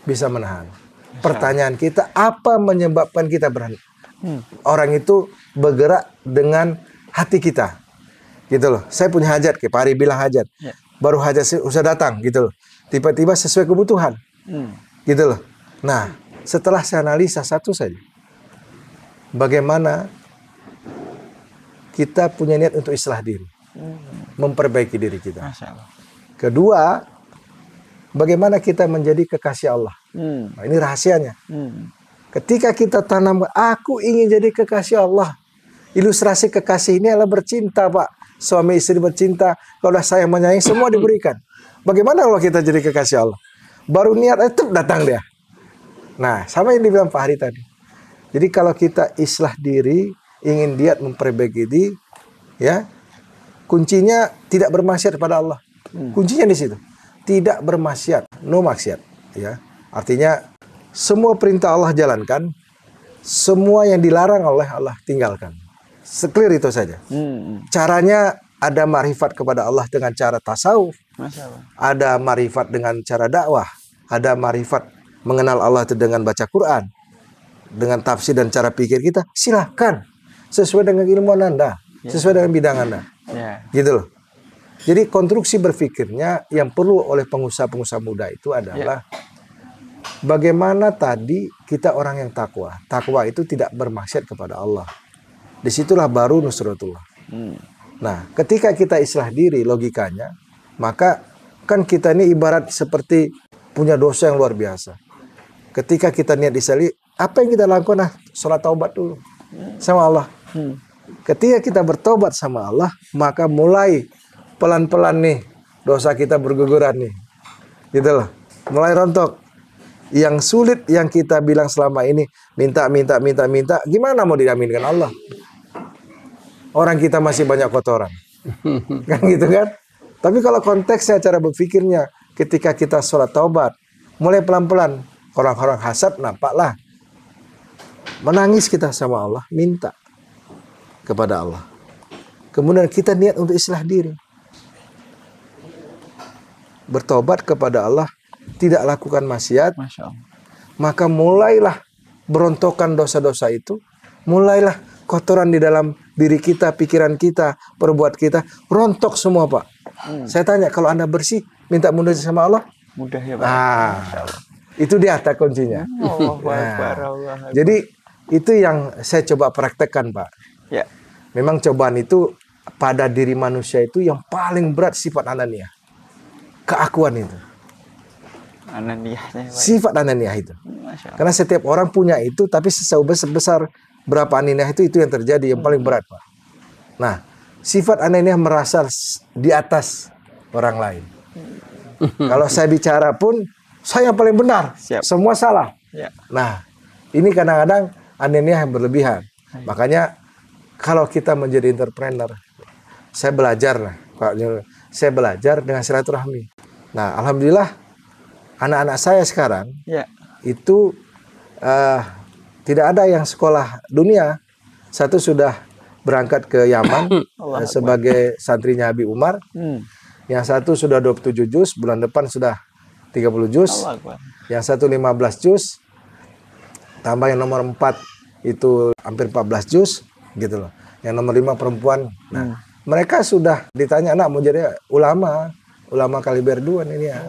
bisa menahan. Pertanyaan kita, apa menyebabkan kita berhenti? Orang itu bergerak dengan hati kita, gitu loh. Saya punya hajat, kayak Pak Ari bilang hajat. Baru hajat usah datang, gitu loh. Tiba-tiba sesuai kebutuhan, gitu loh. Nah, setelah saya analisa satu saja, bagaimana kita punya niat untuk islah diri, memperbaiki diri kita. Kedua, bagaimana kita menjadi kekasih Allah. Nah, ini rahasianya. Ketika kita tanam, aku ingin jadi kekasih Allah, Ilustrasi kekasih ini adalah bercinta, Pak. Suami istri bercinta, kalau sayang menyayangi semua diberikan. Bagaimana kalau kita jadi kekasih Allah? Baru niat itu datang dia. Nah, sama yang dibilang Pak Hari tadi. Jadi kalau kita islah diri, ingin niat memperbaiki diri, ya, kuncinya tidak bermaksiat kepada Allah. Kuncinya di situ. Tidak bermaksiat, no maksiat, ya. Artinya semua perintah Allah jalankan, semua yang dilarang oleh Allah tinggalkan. Seklir itu saja. Caranya ada marifat kepada Allah dengan cara tasawuf. Masya Allah. Ada marifat dengan cara dakwah. Ada marifat mengenal Allah itu dengan baca Quran. Dengan tafsir dan cara pikir kita. Silahkan. Sesuai dengan ilmu Anda. Sesuai dengan bidang Anda. Gitu loh. Jadi konstruksi berpikirnya yang perlu oleh pengusaha-pengusaha muda itu adalah bagaimana tadi kita orang yang takwa. Takwa itu tidak bermaksiat kepada Allah. Disitulah baru nusratullah. Nah, ketika kita islah diri logikanya, maka kan kita ini ibarat seperti punya dosa yang luar biasa. Ketika kita niat islah, apa yang kita lakukan? Sholat taubat dulu sama Allah. Ketika kita bertobat sama Allah, maka mulai pelan-pelan nih dosa kita berguguran nih. Gitu loh. Mulai rontok. Yang sulit yang kita bilang selama ini minta, gimana mau diaminkan Allah? Orang kita masih banyak kotoran. Kan gitu kan? Tapi kalau konteksnya cara berpikirnya ketika kita sholat taubat, mulai pelan-pelan, orang-orang hasad nampaklah. Menangis kita sama Allah, minta kepada Allah. Kemudian kita niat untuk islah diri. Bertobat kepada Allah, tidak lakukan maksiat, Masya Allah. maka mulailah berontokan dosa-dosa itu, mulailah kotoran di dalam diri kita, pikiran kita, perbuatan kita, rontok semua, Pak. Saya tanya, kalau Anda bersih, minta mudah sama Allah? Mudah ya, Pak. Itu dia kata kuncinya. Jadi itu yang saya coba praktekkan, Pak. Ya. Memang cobaan itu pada diri manusia itu yang paling berat sifat ananiah. Keakuan itu. Ananiahnya, Pak. Sifat ananiah itu. Masya Allah. Karena setiap orang punya itu, tapi sebesar berapa ananiah itu yang terjadi yang paling berat, Pak. Nah, sifat ananiah merasa di atas orang lain. Kalau saya bicara pun, saya yang paling benar. Siap. Semua salah. Ya. Nah, ini kadang-kadang ananiah yang berlebihan. Makanya kalau kita menjadi entrepreneur, saya belajar lah, Pak. Saya belajar dengan silaturahmi. Nah, alhamdulillah anak-anak saya sekarang itu tidak ada yang sekolah dunia. Satu sudah berangkat ke Yaman sebagai santrinya Habib Umar. Yang satu sudah 27 juz, bulan depan sudah 30 juz. Yang satu 15 juz. Tambah yang nomor 4 itu hampir 14 juz gitu loh. Yang nomor 5 perempuan. Nah, mereka sudah ditanya, anak mau jadi ulama kaliber 2 ini ya.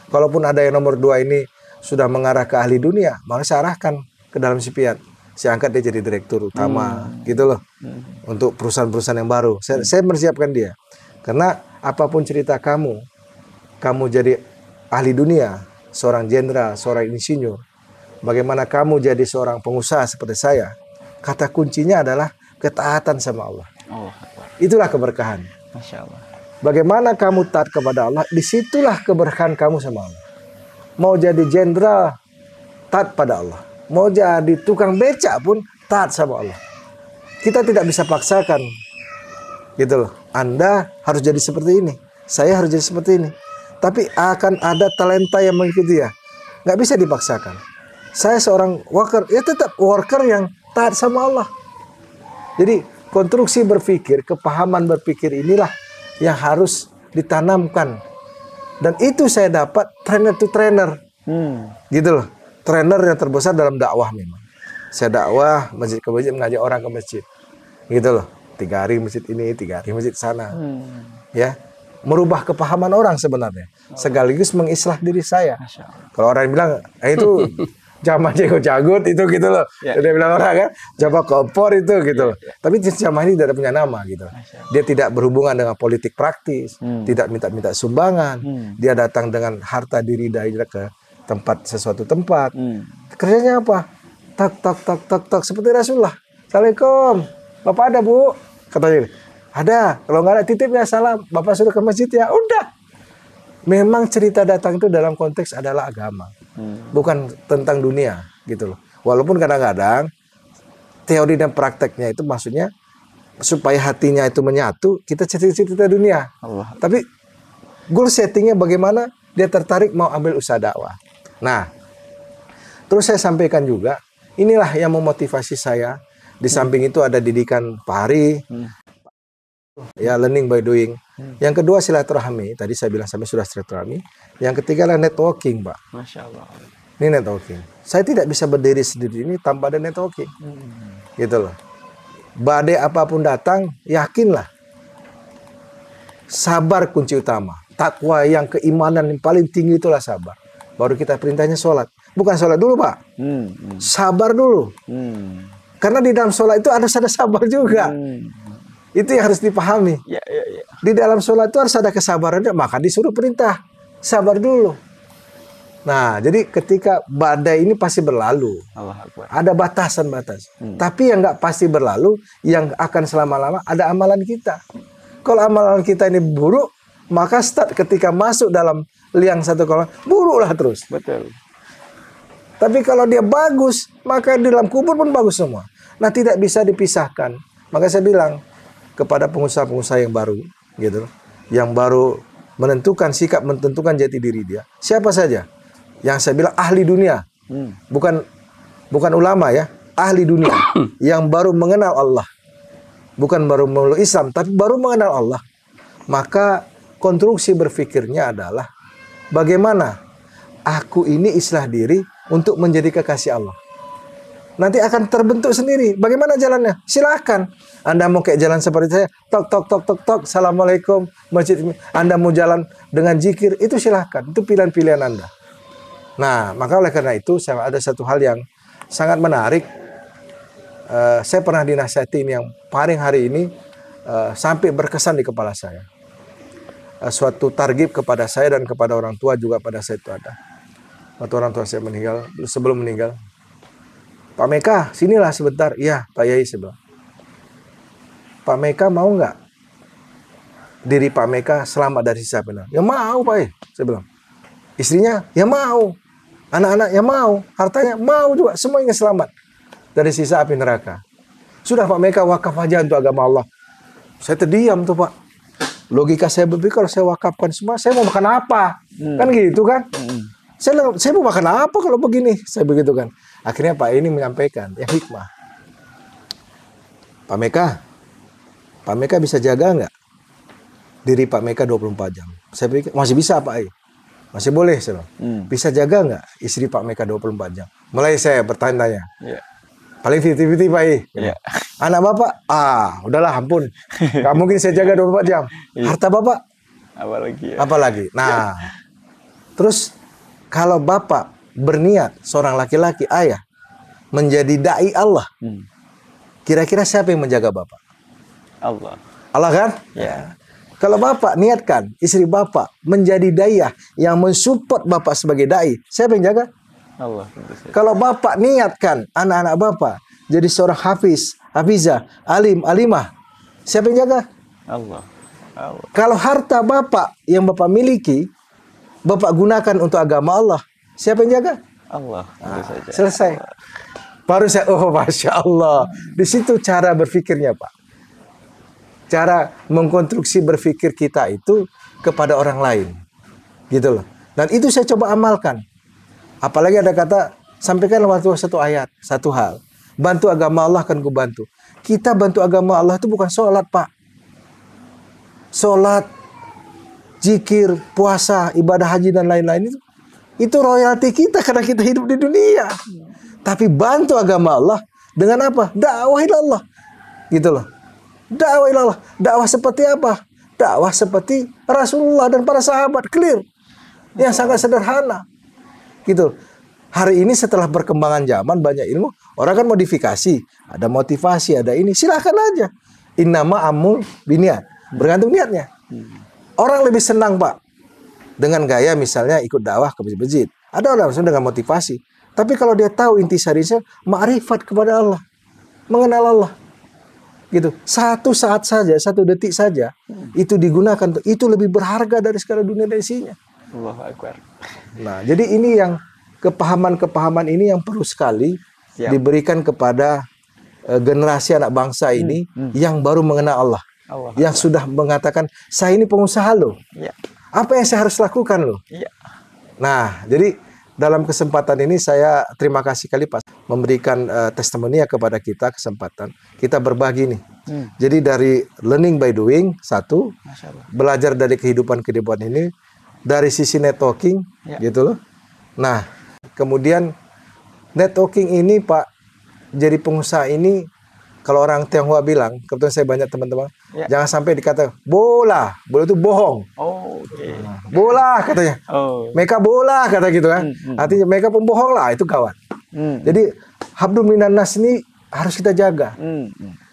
Kalaupun ada yang nomor 2 ini sudah mengarah ke ahli dunia, maka saya arahkan ke dalam sipiat. Saya angkat dia jadi direktur utama, gitu loh. Untuk perusahaan-perusahaan yang baru. Saya mempersiapkan dia. Karena apapun cerita kamu jadi ahli dunia, seorang jenderal, seorang insinyur, bagaimana kamu jadi seorang pengusaha seperti saya, kata kuncinya adalah ketaatan sama Allah. Itulah keberkahan. Masya Allah. Bagaimana kamu taat kepada Allah, disitulah keberkahan kamu sama Allah. Mau jadi jenderal, taat pada Allah. Mau jadi tukang becak pun, taat sama Allah. Kita tidak bisa paksakan. Gitu loh. Anda harus jadi seperti ini. Saya harus jadi seperti ini. Tapi akan ada talenta yang mengikuti ya. Nggak bisa dipaksakan. Saya seorang worker, ya tetap worker yang taat sama Allah. Jadi konstruksi berpikir, kepahaman berpikir inilah yang harus ditanamkan. Dan itu saya dapat trainer to trainer. Gitu loh. Trainer yang terbesar dalam dakwah memang. Saya dakwah masjid ke masjid, mengajak orang ke masjid. Gitu loh. 3 hari masjid ini, 3 hari masjid sana. Ya. Merubah kepahaman orang sebenarnya. Sekaligus mengislah diri saya. Kalau orang bilang, itu jamaah jago-jagot itu gitu loh. Dia bilang orang kan, jamaah kompor itu gitu loh. Tapi jamaah ini tidak punya nama gitu. Dia tidak berhubungan dengan politik praktis, tidak minta-minta sumbangan. Dia datang dengan harta diri dari ke tempat sesuatu tempat. Kerjanya apa? Tak seperti Rasulullah. Assalamualaikum. Bapak ada Bu? Katanya, ada. Kalau nggak ada titip ya salam. Bapak sudah ke masjid ya? Udah. Memang cerita datang itu dalam konteks adalah agama. Bukan tentang dunia gitu loh. Walaupun kadang-kadang teori dan prakteknya itu maksudnya supaya hatinya itu menyatu, kita cerita-cerita dunia. Allah. Tapi goal settingnya bagaimana dia tertarik mau ambil usaha dakwah. Nah, terus saya sampaikan juga, inilah yang memotivasi saya. Di samping itu ada didikan pahari, ya learning by doing. Yang kedua silaturahmi. Tadi saya bilang sampai sudah silaturahmi. Yang ketiga adalah networking, Pak. Masya Allah. Ini networking. Saya tidak bisa berdiri sendiri ini tanpa ada networking. Gitu loh. Badai apapun datang, yakinlah. Sabar kunci utama. Takwa yang keimanan yang paling tinggi itulah sabar. Baru kita perintahnya sholat. Bukan sholat dulu, Pak. Sabar dulu. Karena di dalam sholat itu harus ada sabar juga. Itu yang harus dipahami. Ya. Di dalam sholat itu harus ada kesabarannya. Maka disuruh perintah. Sabar dulu. Nah, jadi ketika badai ini pasti berlalu. Allah Akbar. Ada batasan-batasan. Tapi yang nggak pasti berlalu, yang akan selama-lama ada amalan kita. Kalau amalan kita ini buruk, maka start ketika masuk dalam liang satu kolam, buruklah terus. Betul. Tapi kalau dia bagus, maka di dalam kubur pun bagus semua. Nah, tidak bisa dipisahkan. Maka saya bilang kepada pengusaha-pengusaha yang baru, gitu, yang baru menentukan sikap, menentukan jati diri dia. Siapa saja? Yang saya bilang ahli dunia, bukan ulama ya, ahli dunia yang baru mengenal Allah, bukan baru mengenal Islam, tapi baru mengenal Allah. Maka konstruksi berpikirnya adalah bagaimana aku ini islah diri untuk menjadi kekasih Allah. Nanti akan terbentuk sendiri. Bagaimana jalannya? Silakan. Anda mau kayak jalan seperti saya, tok tok tok tok tok, assalamualaikum masjid. Anda mau jalan dengan zikir, itu silakan. Itu pilihan-pilihan Anda. Nah, maka oleh karena itu saya ada satu hal yang sangat menarik. Saya pernah dinasihatin yang paling hari ini sampai berkesan di kepala saya. Suatu targib kepada saya dan kepada orang tua juga pada saya itu ada. Waktu orang tua saya meninggal, sebelum meninggal, Pak Meka, sinilah sebentar. Iya, Pak Yai sebelah. Pak Meka mau nggak diri Pak Meka selamat dari siksa api neraka? Ya mau, Pak Yai. Saya bilang. Istrinya, ya mau. Anak-anak, ya mau. Hartanya, mau juga. Semua ingin selamat dari siksa api neraka. Sudah Pak Meka wakaf aja untuk agama Allah. Saya terdiam tuh, Pak. Logika saya berpikir, kalau saya wakafkan semua, saya mau makan apa? Kan gitu kan? Saya mau makan apa kalau begini? Saya begitu kan. Akhirnya Pak ini menyampaikan yang hikmah. Pak Meka bisa jaga nggak diri Pak Meka 24 jam? Saya pikir masih bisa Pak. Masih boleh. Saya bisa jaga nggak istri Pak Meka 24 jam? Mulai saya bertanya-tanya. Yeah. Paling 50-50 Pak. Yeah. Anak Bapak? Udahlah ampun. Gak mungkin saya jaga 24 jam. Harta Bapak? Apalagi ya. Apalagi. Nah, terus kalau Bapak berniat seorang laki-laki ayah menjadi dai Allah, kira-kira siapa yang menjaga Bapak? Allah. Allah kan? Ya. Kalau Bapak niatkan istri Bapak menjadi dai yang mensupport Bapak sebagai dai, siapa yang jaga? Allah. Kalau Bapak niatkan anak-anak Bapak jadi seorang hafiz, hafizah, alim, alimah, siapa yang jaga? Allah. Kalau harta Bapak yang Bapak miliki, Bapak gunakan untuk agama Allah, siapa yang jaga? Allah. Saja. Selesai. Allah. Baru saya, Masya Allah. Di situ cara berpikirnya, Pak. Cara mengkonstruksi berpikir kita itu kepada orang lain. Gitu loh. Dan itu saya coba amalkan. Apalagi ada kata, sampaikan waktu satu ayat, satu hal. Bantu agama Allah akan ku bantu. Kita bantu agama Allah itu bukan sholat, Pak. Sholat, zikir, puasa, ibadah haji, dan lain-lain itu royalti kita karena kita hidup di dunia. Tapi bantu agama Allah dengan apa? Dakwah ilallah. Gitu loh. Dakwah ilallah. Dakwah seperti apa? Dakwah seperti Rasulullah dan para sahabat. Clear. Yang sangat sederhana. Gitu. Hari ini setelah perkembangan zaman, banyak ilmu, orang kan modifikasi. Ada motivasi, ada ini. Silahkan aja. Innama amul biniat. Bergantung niatnya. Orang lebih senang, Pak, dengan gaya misalnya ikut dakwah ke masjid. Ada orang dengan motivasi. Tapi kalau dia tahu intisarinya, ma'rifat kepada Allah. Mengenal Allah. Gitu. Satu saat saja, satu detik saja itu digunakan, itu lebih berharga dari segala dunia dan isinya. Allahu Akbar. Nah, jadi ini yang kepahaman-kepahaman ini yang perlu sekali Siap. diberikan kepada generasi anak bangsa ini yang baru mengenal Allah. Allah. Yang sudah mengatakan, saya ini pengusaha loh. Ya. Apa yang saya harus lakukan loh? Ya. Nah, jadi dalam kesempatan ini saya terima kasih kali Pak memberikan testimoni kepada kita, kesempatan kita berbagi nih. Jadi dari learning by doing, satu, Masya Allah. belajar dari kehidupan ini, dari sisi networking, gitu loh. Nah, kemudian networking ini Pak, jadi pengusaha ini, kalau orang Tionghoa bilang, kebetulan saya banyak teman-teman, jangan sampai dikata bola itu bohong. Oh, oke. Bola katanya. Oh. Mereka bola kata gitu kan. Artinya mereka pembohong lah, itu kawan. Jadi habdul minan nas ini harus kita jaga.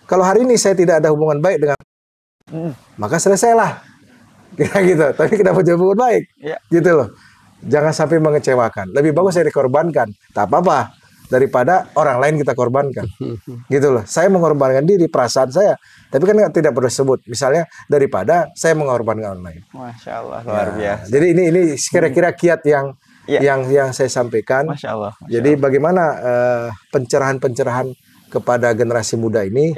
Kalau hari ini saya tidak ada hubungan baik dengan maka selesailah. Kira gitu. Tapi kita punya hubungan baik. Gitu loh. Jangan sampai mengecewakan. Lebih bagus saya dikorbankan. Tak apa-apa daripada orang lain kita korbankan. Gitu loh. Saya mengorbankan diri, perasaan saya. Tapi kan tidak perlu disebut. Misalnya daripada saya mengorbankan orang lain. Masya Allah, luar biasa. Jadi ini kira-kira kiat yang saya sampaikan. Masya Allah. Jadi bagaimana pencerahan-pencerahan kepada generasi muda ini.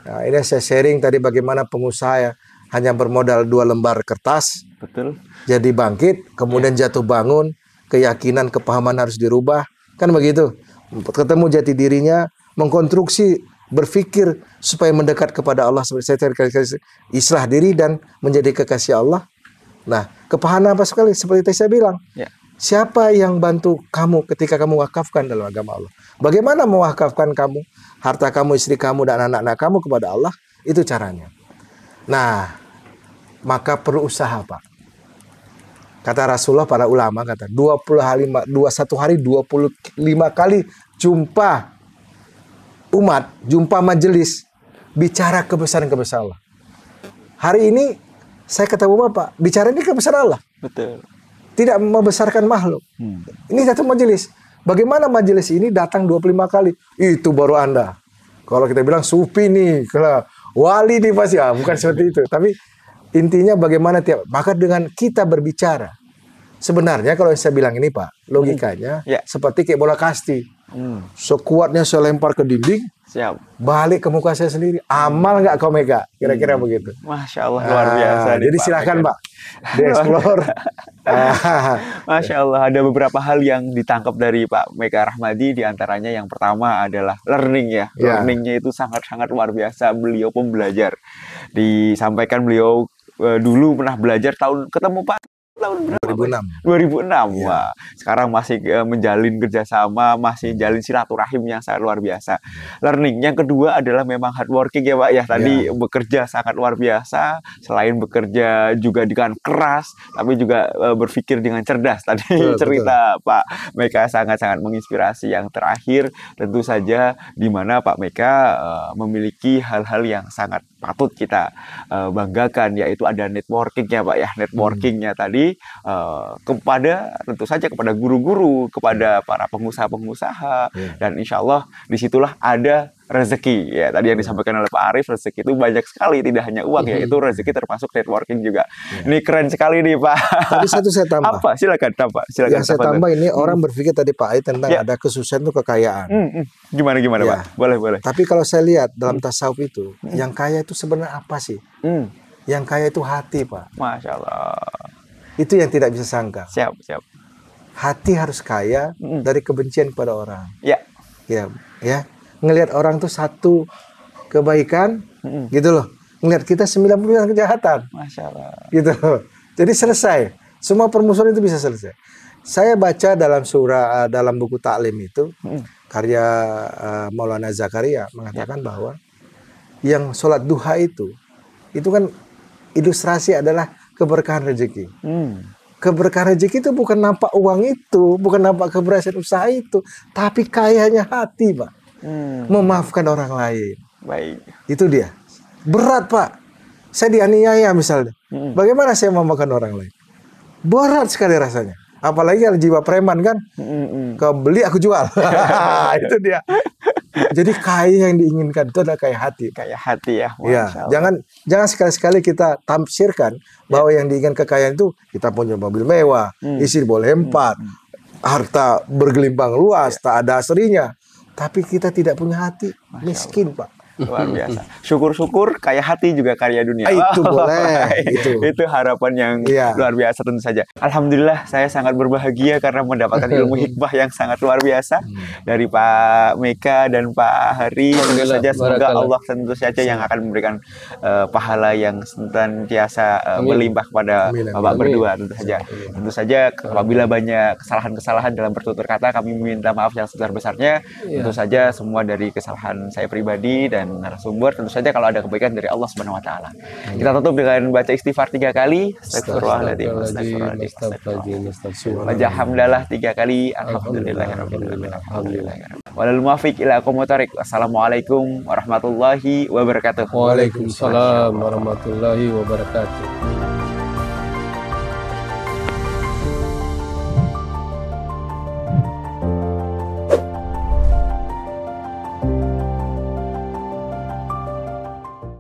Nah, ini saya sharing tadi bagaimana pengusaha hanya bermodal 2 lembar kertas. Betul. Jadi bangkit, kemudian jatuh bangun, keyakinan, kepahaman harus dirubah. Kan begitu. Ketemu jati dirinya, mengkonstruksi, berpikir supaya mendekat kepada Allah. Seperti saya tadi islah diri dan menjadi kekasih Allah. Nah, kepahaman apa sekali seperti tadi saya bilang. Siapa yang bantu kamu ketika kamu wakafkan dalam agama Allah? Bagaimana mewakafkan kamu, harta kamu, istri kamu, dan anak-anak kamu kepada Allah? Itu caranya. Nah, maka perlu usaha, Pak. Kata Rasulullah, para ulama kata 21 hari 25 kali jumpa umat, jumpa majelis, bicara kebesaran-kebesaran Allah. Hari ini saya ketemu Bapak, bicara ini kebesaran Allah. Betul. Tidak membesarkan makhluk. Ini satu majelis. Bagaimana majelis ini datang 25 kali? Itu baru Anda. Kalau kita bilang sufi nih, kalau wali nih pasti, bukan seperti itu. Tapi intinya bagaimana maka dengan kita berbicara. Sebenarnya kalau saya bilang ini Pak, logikanya seperti kayak bola kasti. Sekuatnya saya lempar ke dinding, balik ke muka saya sendiri. Amal nggak kau Mega? Kira-kira begitu. Masya Allah, luar biasa. Jadi silakan Pak, dieksplor. Masya Allah, ada beberapa hal yang ditangkap dari Pak Mega Rahmadi. Diantaranya yang pertama adalah learning ya. Learningnya itu sangat-sangat luar biasa. Beliau pembelajar. Disampaikan beliau dulu pernah belajar ketemu Pak tahun berapa? 2006. Wah, sekarang masih menjalin kerjasama, masih jalin silaturahim yang sangat luar biasa. Learning. Yang kedua adalah memang hard working ya Pak ya. Tadi bekerja sangat luar biasa. Selain bekerja juga dengan keras, tapi juga berpikir dengan cerdas. Tadi cerita Pak Mega sangat-sangat menginspirasi. Yang terakhir tentu saja di mana Pak Mega memiliki hal-hal yang sangat patut kita banggakan, yaitu ada networking ya Pak ya. Networkingnya tadi kepada tentu saja kepada guru-guru, kepada para pengusaha-pengusaha, dan insya Allah disitulah ada rezeki ya. Tadi yang disampaikan oleh Pak Arif, rezeki itu banyak sekali, tidak hanya uang ya, itu rezeki termasuk networking juga. Ini keren sekali nih Pak. Tadi satu saya tambah. Apa? Silakan tambah. Yang saya tambah ini orang berpikir tadi Pak Ai tentang ada kesusahan itu kekayaan. Gimana Pak? Boleh. Tapi kalau saya lihat dalam tasawuf itu, yang kaya itu sebenarnya apa sih? Yang kaya itu hati Pak. Masya Allah. Itu yang tidak bisa sangka. Siap. Hati harus kaya dari kebencian kepada orang. Ya. Ngelihat orang tuh satu kebaikan, gitu loh. Ngelihat kita 90% kejahatan. Masya Allah. Gitu loh. Jadi selesai. Semua permusuhan itu bisa selesai. Saya baca dalam buku Ta'lim itu, karya Maulana Zakaria mengatakan bahwa yang sholat duha itu kan ilustrasi adalah keberkahan rezeki. Keberkahan rezeki itu bukan nampak uang itu, bukan nampak keberhasilan usaha itu, tapi kayanya hati, Pak. Memaafkan orang lain. Baik. Itu dia. Berat, Pak. Saya dianiaya misalnya. Bagaimana saya memaafkan orang lain? Berat sekali rasanya. Apalagi kalau jiwa preman kan. Kau beli, aku jual. Itu dia. Jadi kaya yang diinginkan itu adalah kaya hati. Kayak hati ya. Ya, Masya Allah. jangan sekali-sekali kita tafsirkan bahwa yang diinginkan kekayaan itu kita punya mobil mewah, istri boleh 4, harta bergelimpang luas, tak ada asrinya. Tapi kita tidak punya hati, miskin, Pak. Luar biasa. Syukur-syukur kaya hati juga karya dunia. Itu boleh. Itu harapan yang Iya. luar biasa tentu saja. Alhamdulillah saya sangat berbahagia karena mendapatkan ilmu hikmah yang sangat luar biasa dari Pak Meka dan Pak Hari. Tentu Alhamdulillah, saja semoga barakallah. Allah tentu saja yang akan memberikan pahala yang senantiasa berlimpah kepada Amin, amin. Bapak Amin. berdua tentu saja. Tentu saja apabila banyak kesalahan-kesalahan dalam bertutur kata kami meminta maaf yang sebesar-besarnya. Tentu saja semua dari kesalahan saya pribadi dan narasumber. Tentu saja kalau ada kebaikan dari Allah Subhanahu wa taala. Kita tutup dengan baca istighfar 3 kali. Astagfirullahaladzim. Astagfirullahaladzim. Astagfirullahaladzim. Wajah hamdalah 3 kali. Alhamdulillahirabbil alamin. Alhamdulillahirabbil alamin. Walal muwaffiq ila aqwamit thoriq. Wassalamualaikum warahmatullahi wabarakatuh. Waalaikumsalam warahmatullahi wabarakatuh.